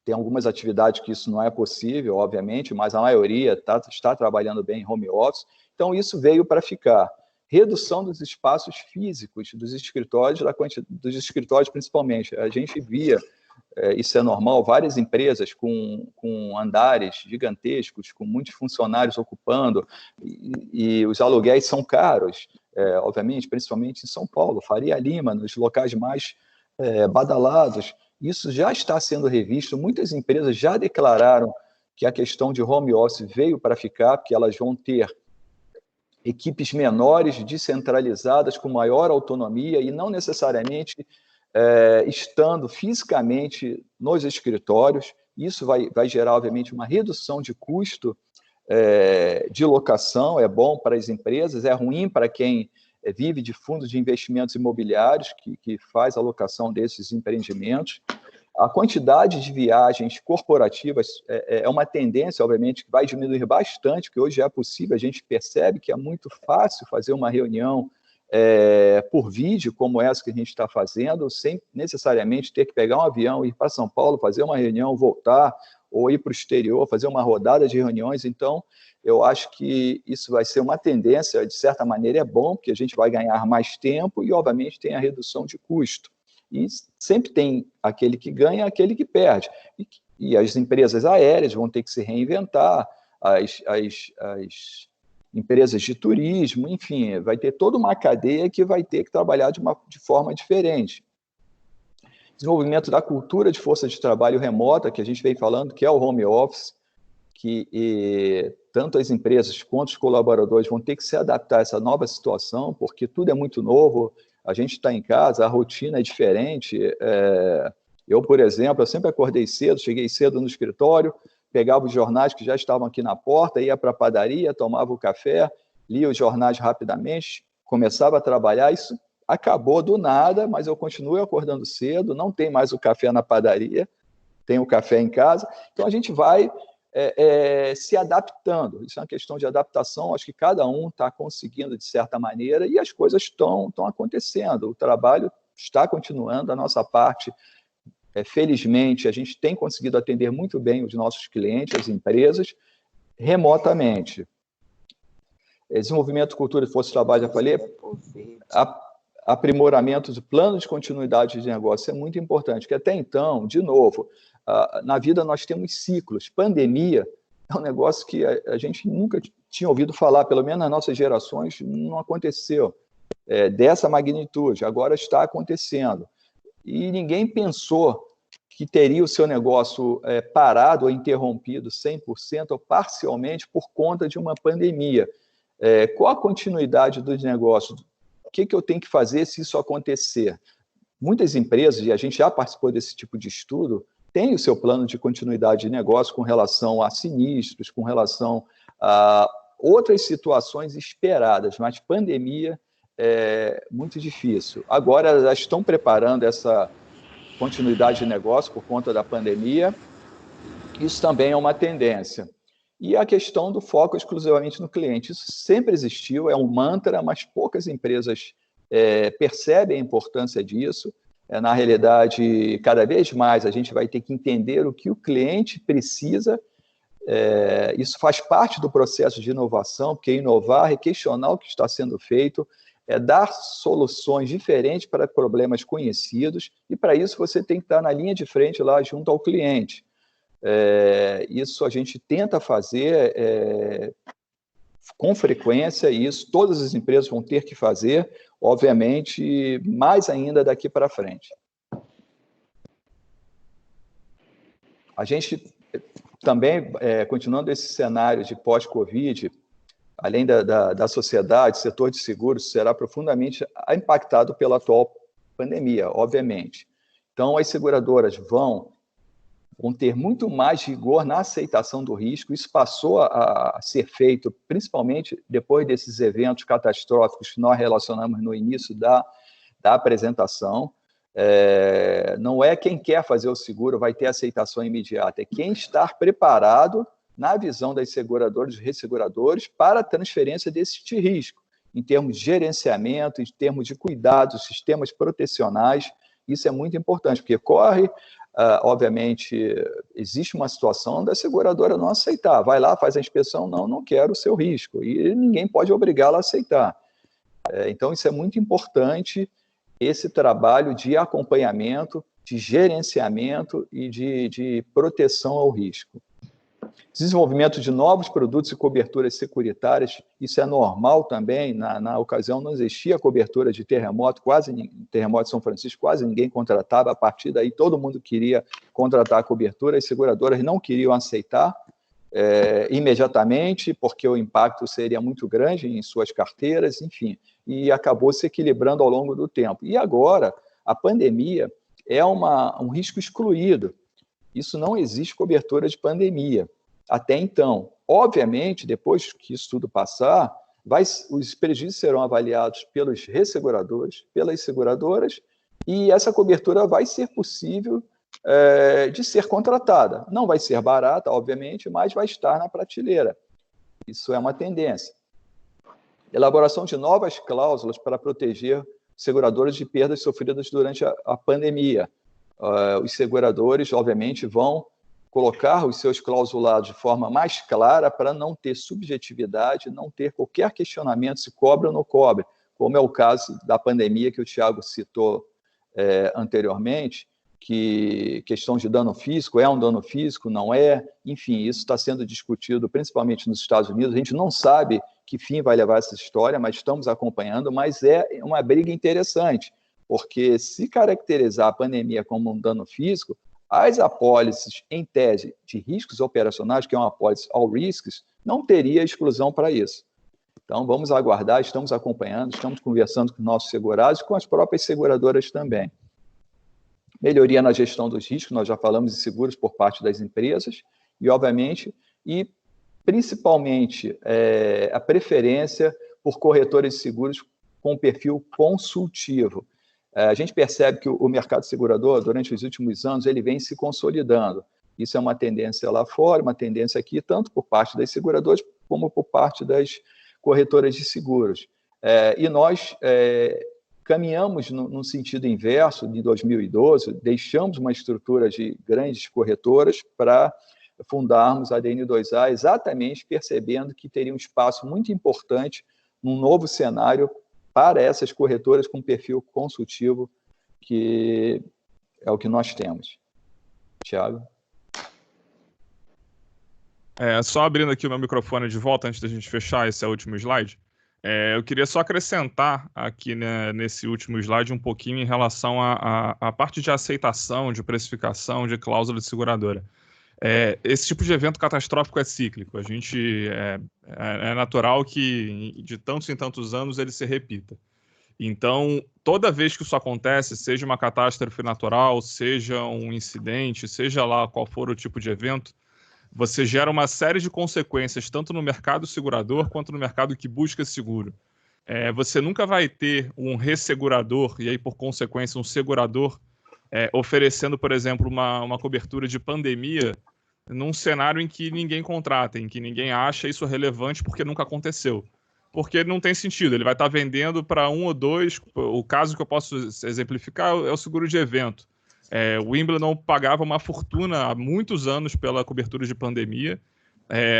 tem algumas atividades que isso não é possível, obviamente, mas a maioria está trabalhando bem em home office, então isso veio para ficar. Redução dos espaços físicos dos escritórios principalmente. A gente via, isso é normal, várias empresas com andares gigantescos, com muitos funcionários ocupando, e os aluguéis são caros, obviamente, principalmente em São Paulo, Faria Lima, nos locais mais badalados. Isso já está sendo revisto, muitas empresas já declararam que a questão de home office veio para ficar, porque elas vão ter equipes menores, descentralizadas, com maior autonomia e não necessariamente estando fisicamente nos escritórios. Isso vai gerar, obviamente, uma redução de custo de locação, é bom para as empresas, é ruim para quem vive de fundos de investimentos imobiliários, que faz a locação desses empreendimentos. A quantidade de viagens corporativas é uma tendência, obviamente, que vai diminuir bastante, que hoje é possível, a gente percebe que é muito fácil fazer uma reunião por vídeo, como essa que a gente está fazendo, sem necessariamente ter que pegar um avião, ir para São Paulo, fazer uma reunião, voltar, ou ir para o exterior, fazer uma rodada de reuniões. Então, eu acho que isso vai ser uma tendência, de certa maneira é bom, porque a gente vai ganhar mais tempo e, obviamente, tem a redução de custo. E sempre tem aquele que ganha, aquele que perde. E as empresas aéreas vão ter que se reinventar, as empresas de turismo, enfim, vai ter toda uma cadeia que vai ter que trabalhar de forma diferente. Desenvolvimento da cultura de força de trabalho remota, que a gente vem falando, que é o home office, que tanto as empresas quanto os colaboradores vão ter que se adaptar a essa nova situação, porque tudo é muito novo, a gente está em casa, a rotina é diferente. Eu, por exemplo, eu sempre acordei cedo, cheguei cedo no escritório, pegava os jornais que já estavam aqui na porta, ia para a padaria, tomava o café, lia os jornais rapidamente, começava a trabalhar. Isso acabou do nada, mas eu continuo acordando cedo, não tem mais o café na padaria, tem o café em casa. Então, a gente vai se adaptando. Isso é uma questão de adaptação, acho que cada um está conseguindo de certa maneira e as coisas estão acontecendo. O trabalho está continuando, a nossa parte, felizmente, a gente tem conseguido atender muito bem os nossos clientes, as empresas, remotamente. Desenvolvimento, cultura e força de trabalho, já falei, aprimoramento do plano de continuidade de negócio é muito importante, porque até então, de novo, na vida nós temos ciclos. Pandemia é um negócio que a gente nunca tinha ouvido falar, pelo menos nas nossas gerações, não aconteceu dessa magnitude. Agora está acontecendo. E ninguém pensou que teria o seu negócio parado ou interrompido 100% ou parcialmente por conta de uma pandemia. Qual a continuidade dos negócios? O que eu tenho que fazer se isso acontecer? Muitas empresas, e a gente já participou desse tipo de estudo, têm o seu plano de continuidade de negócio com relação a sinistros, com relação a outras situações esperadas, mas pandemia é muito difícil. Agora, elas estão preparando essa continuidade de negócio por conta da pandemia. Isso também é uma tendência. E a questão do foco exclusivamente no cliente. Isso sempre existiu, é um mantra, mas poucas empresas percebem a importância disso. Na realidade, cada vez mais a gente vai ter que entender o que o cliente precisa. Isso faz parte do processo de inovação, porque inovar é questionar o que está sendo feito, dar soluções diferentes para problemas conhecidos, e para isso você tem que estar na linha de frente lá junto ao cliente. Isso a gente tenta fazer com frequência, e isso todas as empresas vão ter que fazer, obviamente, mais ainda daqui para frente. A gente também, continuando esse cenário de pós-Covid, além da sociedade, o setor de seguros será profundamente impactado pela atual pandemia, obviamente. Então, as seguradoras vão ter muito mais rigor na aceitação do risco. Isso passou a ser feito, principalmente depois desses eventos catastróficos que nós relacionamos no início da apresentação. Não é quem quer fazer o seguro vai ter aceitação imediata, é quem está preparado, na visão das seguradoras e resseguradores, para a transferência desse risco, em termos de gerenciamento, em termos de cuidados, sistemas protecionais. Isso é muito importante, porque obviamente, existe uma situação da seguradora não aceitar. Vai lá, faz a inspeção, não quero o seu risco. E ninguém pode obrigá-la a aceitar. Então, isso é muito importante, esse trabalho de acompanhamento, de gerenciamento e de proteção ao risco. Desenvolvimento de novos produtos e coberturas securitárias, isso é normal também. Na ocasião não existia cobertura de terremoto, terremoto de São Francisco, quase ninguém contratava. A partir daí todo mundo queria contratar a cobertura, as seguradoras não queriam aceitar imediatamente, porque o impacto seria muito grande em suas carteiras, enfim, e acabou se equilibrando ao longo do tempo. E agora, a pandemia é um risco excluído. Isso não existe cobertura de pandemia. Até então, obviamente, depois que isso tudo passar, os prejuízos serão avaliados pelos resseguradores, pelas seguradoras, e essa cobertura vai ser possível de ser contratada. Não vai ser barata, obviamente, mas vai estar na prateleira. Isso é uma tendência. Elaboração de novas cláusulas para proteger seguradores de perdas sofridas durante a pandemia. Os seguradores, obviamente, vão colocar os seus clausulados de forma mais clara para não ter subjetividade, não ter qualquer questionamento se cobra ou não cobra, como é o caso da pandemia que o Thiago citou anteriormente, que questão de dano físico, é um dano físico, não é? Enfim, isso está sendo discutido principalmente nos Estados Unidos. A gente não sabe que fim vai levar essa história, mas estamos acompanhando, mas é uma briga interessante, porque se caracterizar a pandemia como um dano físico, as apólices, em tese, de riscos operacionais, que é uma apólice all risks, não teria exclusão para isso. Então, vamos aguardar, estamos acompanhando, estamos conversando com nossos segurados e com as próprias seguradoras também. Melhoria na gestão dos riscos, nós já falamos de seguros por parte das empresas, e, obviamente, e principalmente a preferência por corretores de seguros com perfil consultivo. A gente percebe que o mercado segurador, durante os últimos anos, ele vem se consolidando. Isso é uma tendência lá fora, uma tendência aqui, tanto por parte das seguradoras, como por parte das corretoras de seguros. E nós caminhamos no sentido inverso, em 2012, deixamos uma estrutura de grandes corretoras para fundarmos a DN2A, exatamente percebendo que teria um espaço muito importante num novo cenário para essas corretoras com perfil consultivo, que é o que nós temos. Thiago? Só abrindo aqui o meu microfone de volta antes da gente fechar esse último slide. Eu queria só acrescentar aqui, né, nesse último slide um pouquinho em relação à parte de aceitação, de precificação, de cláusula de seguradora. Esse tipo de evento catastrófico é cíclico. É natural que de tantos em tantos anos ele se repita. Então, toda vez que isso acontece, seja uma catástrofe natural, seja um incidente, seja lá qual for o tipo de evento, você gera uma série de consequências, tanto no mercado segurador quanto no mercado que busca seguro. Você nunca vai ter um ressegurador, e aí, por consequência, um segurador oferecendo, por exemplo, uma cobertura de pandemia num cenário em que ninguém contrata, em que ninguém acha isso relevante porque nunca aconteceu. Porque não tem sentido, ele vai estar vendendo para um ou dois. O caso que eu posso exemplificar é o seguro de evento. O Wimbledon pagava uma fortuna há muitos anos pela cobertura de pandemia,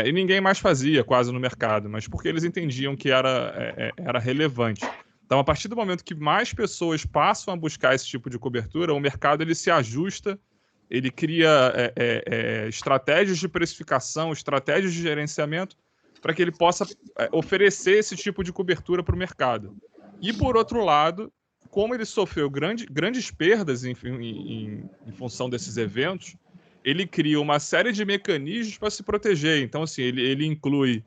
e ninguém mais fazia quase no mercado, mas porque eles entendiam que era relevante. Então, a partir do momento que mais pessoas passam a buscar esse tipo de cobertura, o mercado ele se ajusta, ele cria estratégias de precificação, estratégias de gerenciamento, para que ele possa oferecer esse tipo de cobertura para o mercado. E, por outro lado, como ele sofreu grandes perdas em função desses eventos, ele cria uma série de mecanismos para se proteger. Então, assim, ele inclui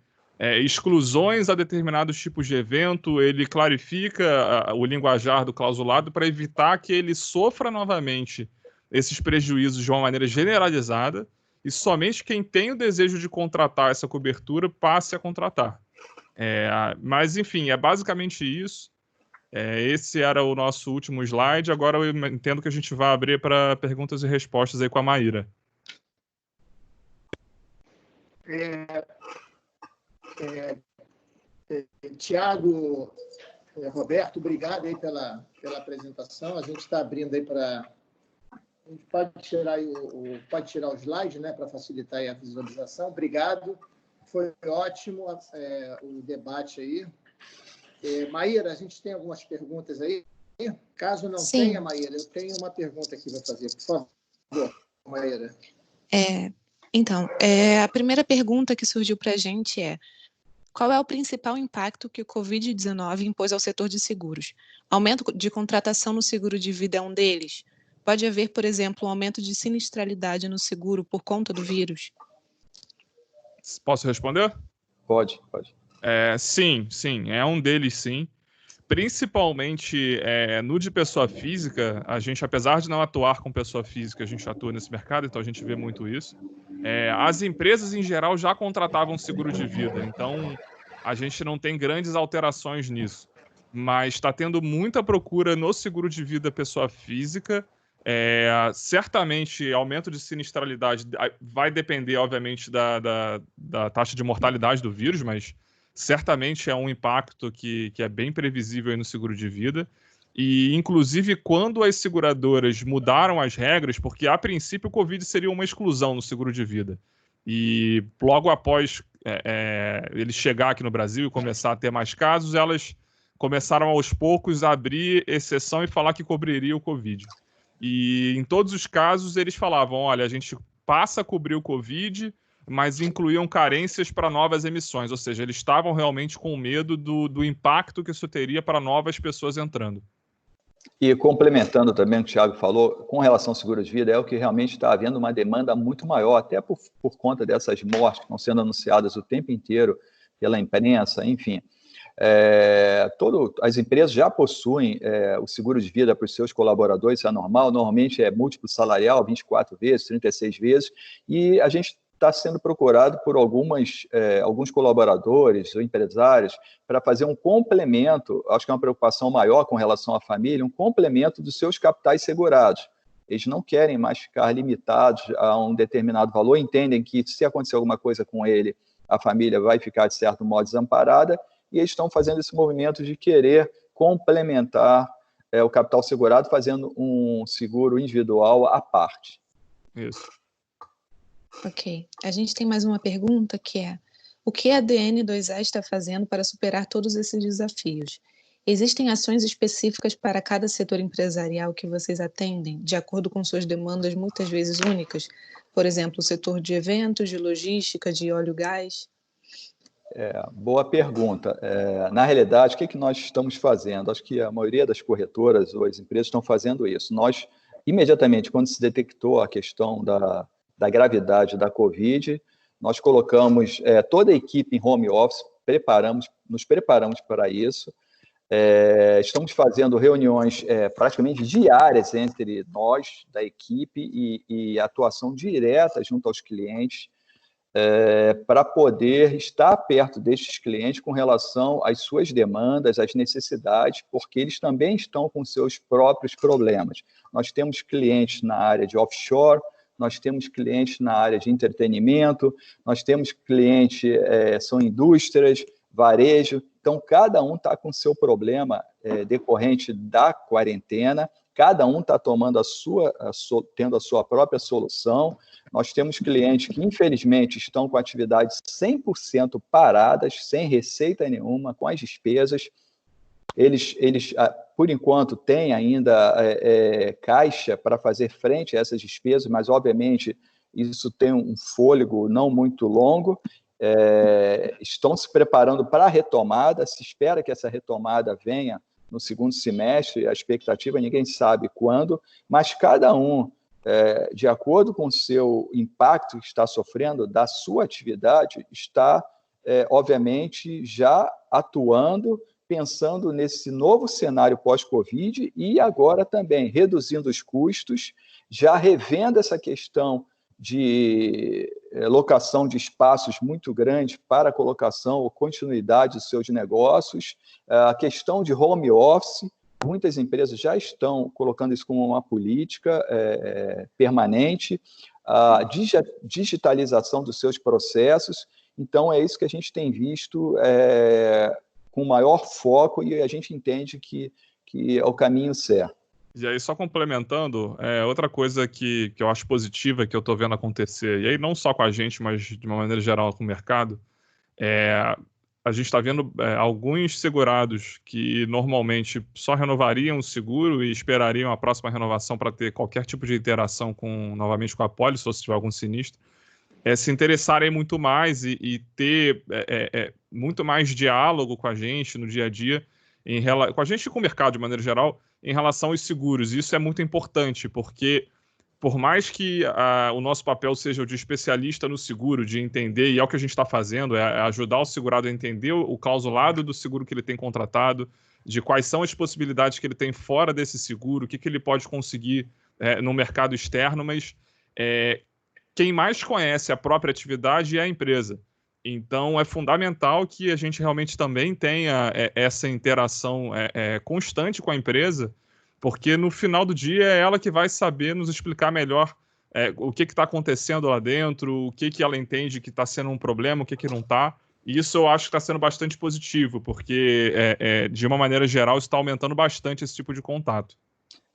exclusões a determinados tipos de evento, ele clarifica o linguajar do clausulado para evitar que ele sofra novamente esses prejuízos de uma maneira generalizada, e somente quem tem o desejo de contratar essa cobertura passe a contratar. Mas, enfim, é basicamente isso. Esse era o nosso último slide. Agora eu entendo que a gente vai abrir para perguntas e respostas aí com a Maíra. Tiago, Roberto, obrigado aí pela apresentação. A gente está abrindo aí para... A gente pode tirar o slide, né, para facilitar aí a visualização. Obrigado. Foi ótimo o debate aí. Maíra, a gente tem algumas perguntas aí. Caso não tenha, Maíra, eu tenho uma pergunta aqui para fazer. Por favor, Maíra. Então, a primeira pergunta que surgiu para a gente qual é o principal impacto que o Covid-19 impôs ao setor de seguros? Aumento de contratação no seguro de vida é um deles? Pode haver, por exemplo, um aumento de sinistralidade no seguro por conta do vírus? Posso responder? Pode. Sim, é um deles, sim. Principalmente no de pessoa física, a gente, apesar de não atuar com pessoa física, a gente atua nesse mercado, então a gente vê muito isso. As empresas, em geral, já contratavam seguro de vida, então a gente não tem grandes alterações nisso. Mas está tendo muita procura no seguro de vida pessoa física. Certamente, aumento de sinistralidade vai depender, obviamente, da taxa de mortalidade do vírus, mas certamente é um impacto que é bem previsível aí no seguro de vida. E, inclusive, quando as seguradoras mudaram as regras, porque, a princípio, o Covid seria uma exclusão no seguro de vida. E, logo após ele chegar aqui no Brasil e começar a ter mais casos, elas começaram, aos poucos, a abrir exceção e falar que cobriria o Covid. E, em todos os casos, eles falavam, olha, a gente passa a cobrir o Covid, mas incluíam carências para novas emissões, ou seja, eles estavam realmente com medo do impacto que isso teria para novas pessoas entrando. E complementando também o que o Thiago falou, com relação ao seguro de vida, é o que realmente está havendo uma demanda muito maior, até por conta dessas mortes que estão sendo anunciadas o tempo inteiro pela imprensa, enfim. As empresas já possuem o seguro de vida para os seus colaboradores, isso é normal, normalmente é múltiplo salarial, 24 vezes, 36 vezes, e a gente está sendo procurado por alguns colaboradores ou empresários para fazer um complemento, acho que é uma preocupação maior com relação à família, um complemento dos seus capitais segurados. Eles não querem mais ficar limitados a um determinado valor, entendem que se acontecer alguma coisa com ele, a família vai ficar, de certo modo, desamparada, e eles estão fazendo esse movimento de querer complementar o capital segurado, fazendo um seguro individual à parte. Isso. Ok. A gente tem mais uma pergunta que o que a DN2A está fazendo para superar todos esses desafios? Existem ações específicas para cada setor empresarial que vocês atendem, de acordo com suas demandas muitas vezes únicas? Por exemplo, o setor de eventos, de logística, de óleo e gás? Boa pergunta. Na realidade, o que nós estamos fazendo? Acho que a maioria das corretoras ou as empresas estão fazendo isso. Nós, imediatamente, quando se detectou a questão da gravidade da Covid, nós colocamos toda a equipe em home office, nos preparamos para isso. Estamos fazendo reuniões praticamente diárias entre nós, da equipe, e atuação direta junto aos clientes, para poder estar perto destes clientes com relação às suas demandas, às necessidades, porque eles também estão com seus próprios problemas. Nós temos clientes na área de offshore, nós temos clientes na área de entretenimento, nós temos clientes, são indústrias, varejo, então cada um está com seu problema decorrente da quarentena, cada um está tomando tendo a sua própria solução. Nós temos clientes que, infelizmente, estão com atividades 100% paradas, sem receita nenhuma, com as despesas. Eles por enquanto, têm ainda caixa para fazer frente a essas despesas, mas, obviamente, isso tem um fôlego não muito longo. Estão se preparando para a retomada, se espera que essa retomada venha no segundo semestre, a expectativa ninguém sabe quando, mas cada um, de acordo com o seu impacto que está sofrendo da sua atividade, está, obviamente, já atuando, pensando nesse novo cenário pós-Covid e agora também reduzindo os custos, já revendo essa questão de locação de espaços muito grandes para a colocação ou continuidade dos seus negócios, a questão de home office, muitas empresas já estão colocando isso como uma política permanente, a digitalização dos seus processos, então é isso que a gente tem visto com maior foco e a gente entende que é o caminho certo. E aí, só complementando, outra coisa que eu acho positiva que eu estou vendo acontecer, e aí não só com a gente, mas de uma maneira geral com o mercado, a gente está vendo alguns segurados que normalmente só renovariam o seguro e esperariam a próxima renovação para ter qualquer tipo de interação novamente com a pólice, ou se tiver algum sinistro, se interessarem muito mais e ter muito mais diálogo com a gente no dia a dia, com a gente e com o mercado de maneira geral, em relação aos seguros. Isso é muito importante, porque por mais que o nosso papel seja o de especialista no seguro, de entender, e é o que a gente está fazendo, é ajudar o segurado a entender o clausulado do seguro que ele tem contratado, de quais são as possibilidades que ele tem fora desse seguro, o que ele pode conseguir no mercado externo, mas quem mais conhece a própria atividade é a empresa. Então, é fundamental que a gente realmente também tenha essa interação constante com a empresa, porque no final do dia é ela que vai saber nos explicar melhor o que está acontecendo lá dentro, o que ela entende que está sendo um problema, o que não está. E isso eu acho que está sendo bastante positivo, porque, de uma maneira geral, isso está aumentando bastante esse tipo de contato.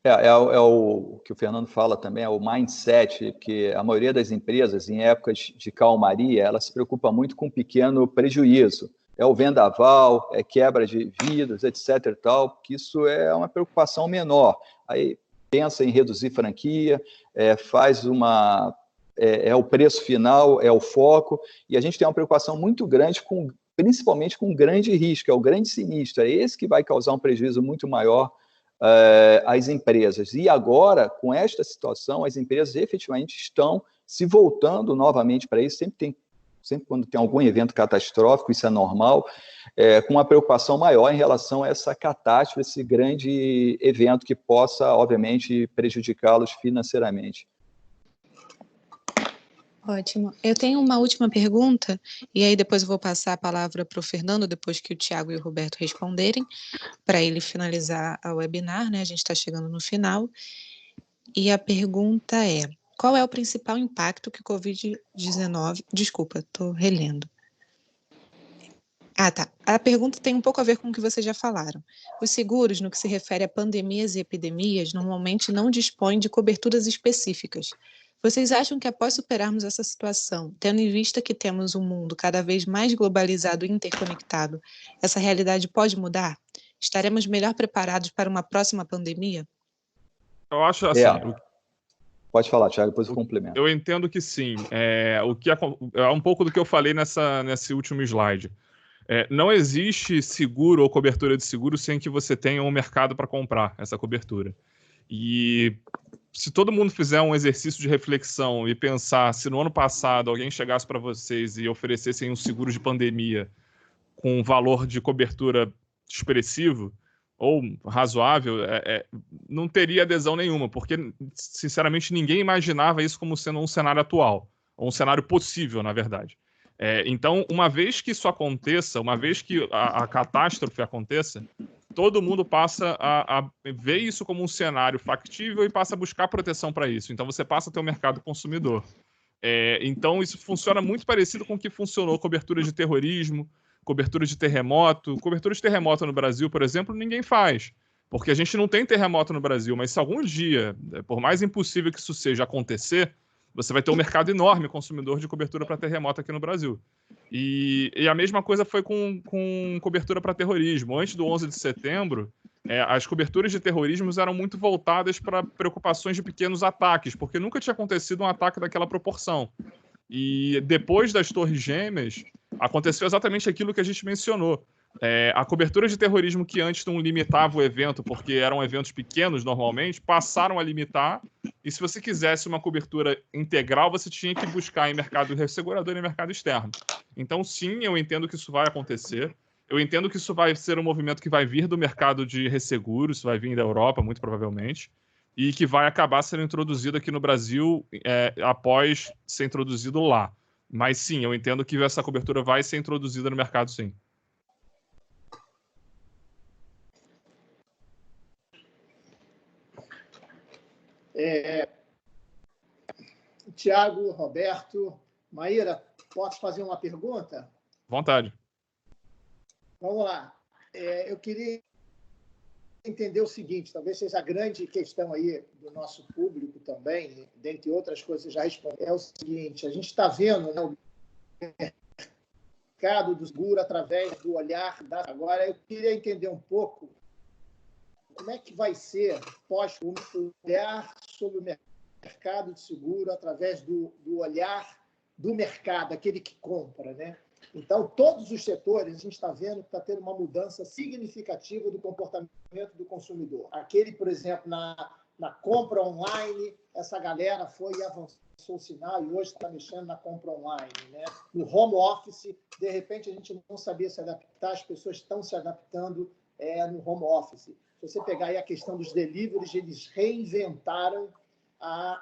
O que o Fernando fala também, é o mindset, que a maioria das empresas, em épocas de calmaria, ela se preocupa muito com pequeno prejuízo. É o vendaval, é quebra de vidros, etc. e tal, porque isso é uma preocupação menor. Aí pensa em reduzir franquia, faz o preço final, é o foco, e a gente tem uma preocupação muito grande principalmente com o grande risco, é o grande sinistro, é esse que vai causar um prejuízo muito maior às empresas. E agora, com esta situação, as empresas efetivamente estão se voltando novamente para isso. Sempre quando tem algum evento catastrófico, isso é normal, com uma preocupação maior em relação a essa catástrofe, esse grande evento que possa, obviamente, prejudicá-los financeiramente. Ótimo. Eu tenho uma última pergunta, e aí depois eu vou passar a palavra para o Fernando, depois que o Tiago e o Roberto responderem, para ele finalizar a webinar, né? A gente está chegando no final. E a pergunta é: qual é o principal impacto que o Covid-19... Desculpa, estou relendo. Tá. A pergunta tem um pouco a ver com o que vocês já falaram. Os seguros, no que se refere a pandemias e epidemias, normalmente não dispõem de coberturas específicas. Vocês acham que após superarmos essa situação, tendo em vista que temos um mundo cada vez mais globalizado e interconectado, essa realidade pode mudar? estaremos melhor preparados para uma próxima pandemia? Eu acho assim... Pode falar, Thiago, depois eu complemento. Eu entendo que sim. É um pouco do que eu falei nesse último slide. Não existe seguro ou cobertura de seguro sem que você tenha um mercado para comprar essa cobertura. E se todo mundo fizer um exercício de reflexão e pensar se no ano passado alguém chegasse para vocês e oferecessem um seguro de pandemia com um valor de cobertura expressivo ou razoável, não teria adesão nenhuma, porque, sinceramente, ninguém imaginava isso como sendo um cenário atual, ou um cenário possível, na verdade. Então, uma vez que isso aconteça, uma vez que a catástrofe aconteça, todo mundo passa a ver isso como um cenário factível e passa a buscar proteção para isso. Então, você passa a ter um mercado consumidor. Então, isso funciona muito parecido com o que funcionou cobertura de terrorismo, cobertura de terremoto. Cobertura de terremoto no Brasil, por exemplo, ninguém faz, porque a gente não tem terremoto no Brasil, mas se algum dia, por mais impossível que isso seja acontecer, você vai ter um mercado enorme consumidor de cobertura para terremoto aqui no Brasil. E a mesma coisa foi com cobertura para terrorismo. Antes do 11 de setembro, as coberturas de terrorismo eram muito voltadas para preocupações de pequenos ataques, porque nunca tinha acontecido um ataque daquela proporção. E depois das Torres Gêmeas, aconteceu exatamente aquilo que a gente mencionou. A cobertura de terrorismo, que antes não limitava o evento, porque eram eventos pequenos normalmente, passaram a limitar, e se você quisesse uma cobertura integral, você tinha que buscar em mercado ressegurador e em mercado externo. Então, sim, eu entendo que isso vai acontecer. Eu entendo que isso vai ser um movimento que vai vir do mercado de resseguros, vai vir da Europa, muito provavelmente, e que vai acabar sendo introduzido aqui no Brasil após ser introduzido lá. Mas, sim, eu entendo que essa cobertura vai ser introduzida no mercado, sim. Tiago, Roberto, Maíra, posso fazer uma pergunta? Vontade. Vamos lá. Eu queria entender o seguinte, talvez seja a grande questão aí do nosso público também, dentre outras coisas, já respondeu. É o seguinte, a gente está vendo, né, o mercado do seguro através do olhar da... Agora, eu queria entender um pouco como é que vai ser o olhar sobre o mercado de seguro através do olhar do mercado, aquele que compra, né? Então, todos os setores, a gente está vendo que está tendo uma mudança significativa do comportamento do consumidor. Aquele, por exemplo, na compra online, essa galera foi e avançou o sinal e hoje está mexendo na compra online, né? No home office, de repente, a gente não sabia se adaptar, as pessoas estão se adaptando no home office. Se você pegar aí a questão dos deliveries, eles reinventaram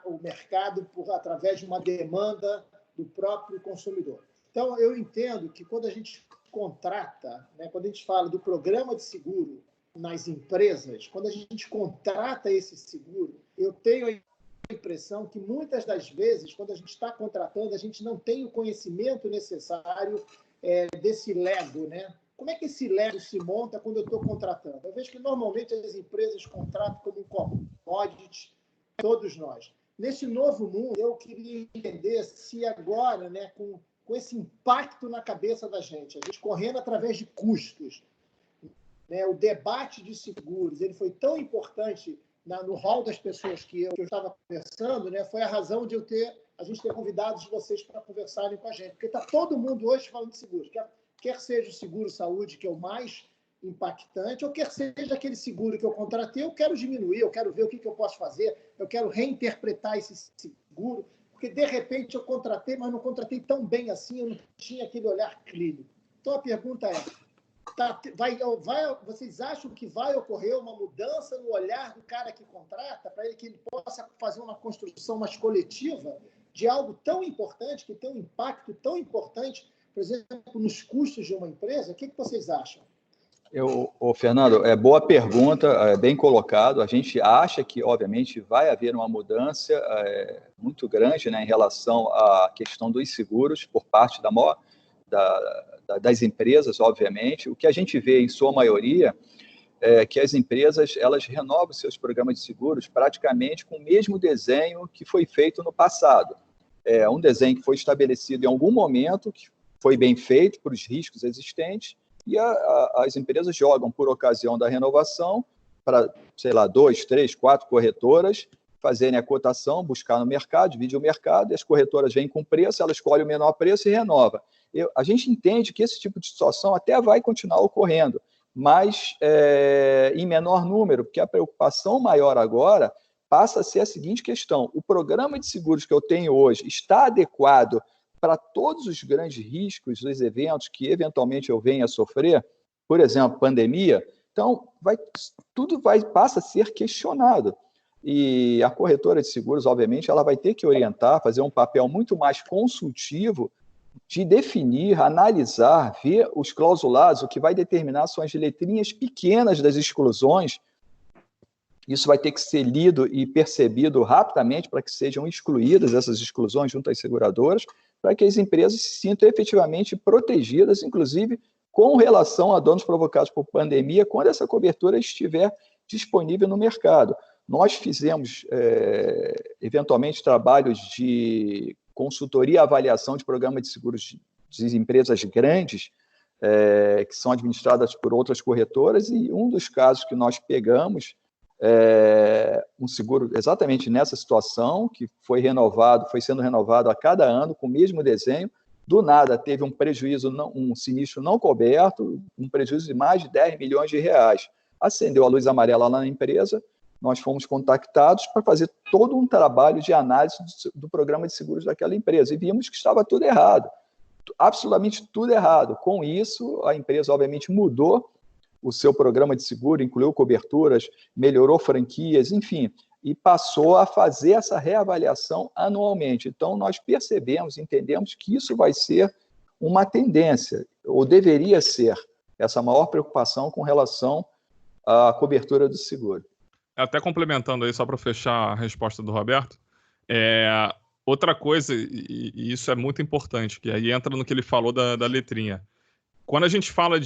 o mercado através de uma demanda do próprio consumidor. Então, eu entendo que quando a gente contrata, né, quando a gente fala do programa de seguro nas empresas, quando a gente contrata esse seguro, eu tenho a impressão que muitas das vezes, quando a gente está contratando, a gente não tem o conhecimento necessário desse Lego, né? Como é que esse Lego se monta quando eu estou contratando? Eu vejo que normalmente as empresas contratam como um commodity, todos nós. Nesse novo mundo, eu queria entender se agora, né, com esse impacto na cabeça da gente, a gente correndo através de custos, né, o debate de seguros, ele foi tão importante no hall das pessoas que eu estava conversando, né, foi a razão de a gente ter convidados vocês para conversarem com a gente, porque está todo mundo hoje falando de seguros, quer seja o seguro-saúde, que é o mais impactante, ou quer seja aquele seguro que eu contratei, eu quero diminuir, eu quero ver o que eu posso fazer, eu quero reinterpretar esse seguro, porque, de repente, eu contratei, mas não contratei tão bem assim, eu não tinha aquele olhar clínico. Então, a pergunta é, vocês acham que vai ocorrer uma mudança no olhar do cara que contrata, para que ele possa fazer uma construção mais coletiva de algo tão importante, que tem um impacto tão importante, por exemplo, nos custos de uma empresa? O que vocês acham? Fernando, boa pergunta, bem colocado. A gente acha que, obviamente, vai haver uma mudança muito grande, né, em relação à questão dos seguros por parte das empresas, obviamente. O que a gente vê, em sua maioria, é que as empresas elas renovam seus programas de seguros praticamente com o mesmo desenho que foi feito no passado. Um desenho que foi estabelecido em algum momento, que foi bem feito para os riscos existentes, e as empresas jogam, por ocasião da renovação, para, sei lá, 2, 3, 4 corretoras fazerem a cotação, buscar no mercado, dividir o mercado, e as corretoras vêm com preço, elas escolhem o menor preço e renova. A gente entende que esse tipo de situação até vai continuar ocorrendo, mas em menor número, porque a preocupação maior agora passa a ser a seguinte questão: o programa de seguros que eu tenho hoje está adequado para todos os grandes riscos dos eventos que eventualmente eu venha a sofrer, por exemplo, pandemia? Então, passa a ser questionado. E a corretora de seguros, obviamente, ela vai ter que orientar, fazer um papel muito mais consultivo de definir, analisar, ver os clausulados. O que vai determinar são as letrinhas pequenas das exclusões. Isso vai ter que ser lido e percebido rapidamente para que sejam excluídas essas exclusões junto às seguradoras, para que as empresas se sintam efetivamente protegidas, inclusive com relação a danos provocados por pandemia, quando essa cobertura estiver disponível no mercado. Nós fizemos, eventualmente, trabalhos de consultoria e avaliação de programas de seguros de empresas grandes, que são administradas por outras corretoras, e um dos casos que nós pegamos, um seguro exatamente nessa situação, que foi sendo renovado a cada ano, com o mesmo desenho, do nada teve um prejuízo, um sinistro não coberto, um prejuízo de mais de 10 milhões de reais. Acendeu a luz amarela lá na empresa, nós fomos contactados para fazer todo um trabalho de análise do programa de seguros daquela empresa, e vimos que estava tudo errado, absolutamente tudo errado. Com isso, a empresa, obviamente, mudou o seu programa de seguro, incluiu coberturas, melhorou franquias, enfim, e passou a fazer essa reavaliação anualmente. Então, nós percebemos, entendemos que isso vai ser uma tendência, ou deveria ser, essa maior preocupação com relação à cobertura do seguro. Até complementando aí, só para fechar a resposta do Roberto, outra coisa, e isso é muito importante, que aí entra no que ele falou da letrinha. Quando a gente fala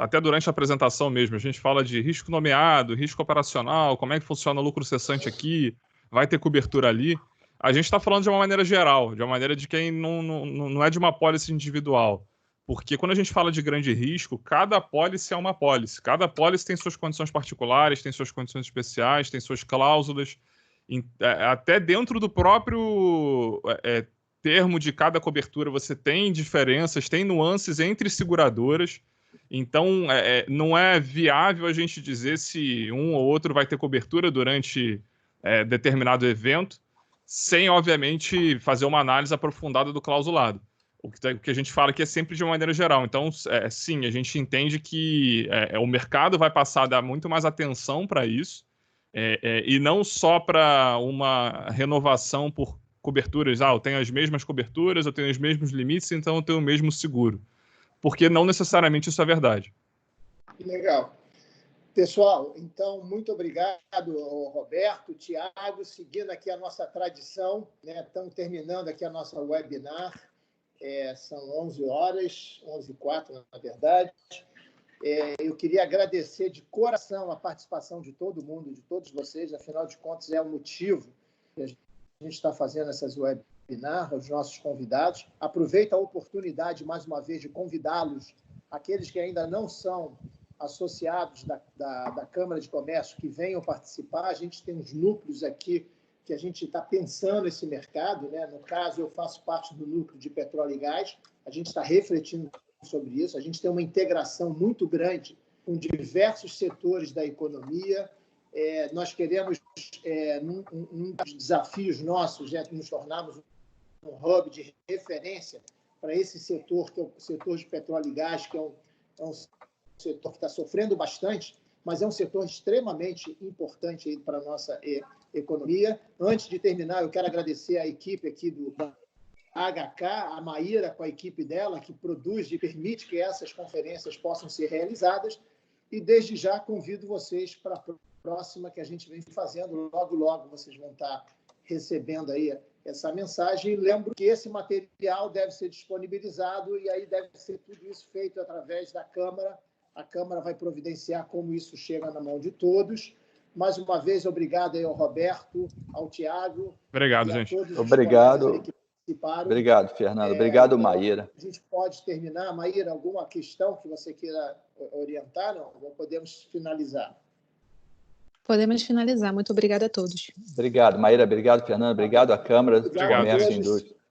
até durante a apresentação mesmo, a gente fala de risco nomeado, risco operacional, como é que funciona o lucro cessante aqui, vai ter cobertura ali, a gente está falando de uma maneira geral, de uma maneira de quem não é de uma apólice individual. Porque quando a gente fala de grande risco, cada apólice é uma apólice. Cada apólice tem suas condições particulares, tem suas condições especiais, tem suas cláusulas. Até dentro do próprio termo de cada cobertura, você tem diferenças, tem nuances entre seguradoras. Então, não é viável a gente dizer se um ou outro vai ter cobertura durante determinado evento, sem, obviamente, fazer uma análise aprofundada do clausulado. O que a gente fala aqui é sempre de uma maneira geral. Então, sim, a gente entende que o mercado vai passar a dar muito mais atenção para isso, e não só para uma renovação por coberturas. Eu tenho as mesmas coberturas, eu tenho os mesmos limites, então eu tenho o mesmo seguro. Porque não necessariamente isso é verdade. Legal. Pessoal, então, muito obrigado, Roberto, Tiago, seguindo aqui a nossa tradição, né? Estamos terminando aqui a nossa webinar. São 11 horas, 11h04, na verdade. Eu queria agradecer de coração a participação de todo mundo, de todos vocês. Afinal de contas, é o motivo que a gente está fazendo essas webinars, os nossos convidados. Aproveito a oportunidade, mais uma vez, de convidá-los, aqueles que ainda não são associados da Câmara de Comércio, que venham participar. A gente tem uns núcleos aqui que a gente está pensando esse mercado, né? No caso, eu faço parte do núcleo de petróleo e gás, a gente está refletindo sobre isso, a gente tem uma integração muito grande com diversos setores da economia. Nós queremos, um dos desafios nossos, nos tornarmos um hub de referência para esse setor, que é o setor de petróleo e gás, que é um setor que está sofrendo bastante, mas é um setor extremamente importante para a nossa economia. Antes de terminar, eu quero agradecer a equipe aqui do HK, a Maíra com a equipe dela, que produz e permite que essas conferências possam ser realizadas. E, desde já, convido vocês para a próxima que a gente vem fazendo. Logo, logo, vocês vão estar recebendo aí essa mensagem. E lembro que esse material deve ser disponibilizado e aí deve ser tudo isso feito através da Câmara. A Câmara vai providenciar como isso chega na mão de todos. Mais uma vez, obrigado aí ao Roberto, ao Tiago. Obrigado, gente. Obrigado. Que participaram. Obrigado, Fernando. Obrigado, Maíra. A gente pode terminar. Maíra, alguma questão que você queira orientar? Não? Ou podemos finalizar? Podemos finalizar. Muito obrigada a todos. Obrigado, Maíra. Obrigado, Fernando. Obrigado à Câmara de Comércio e Indústria.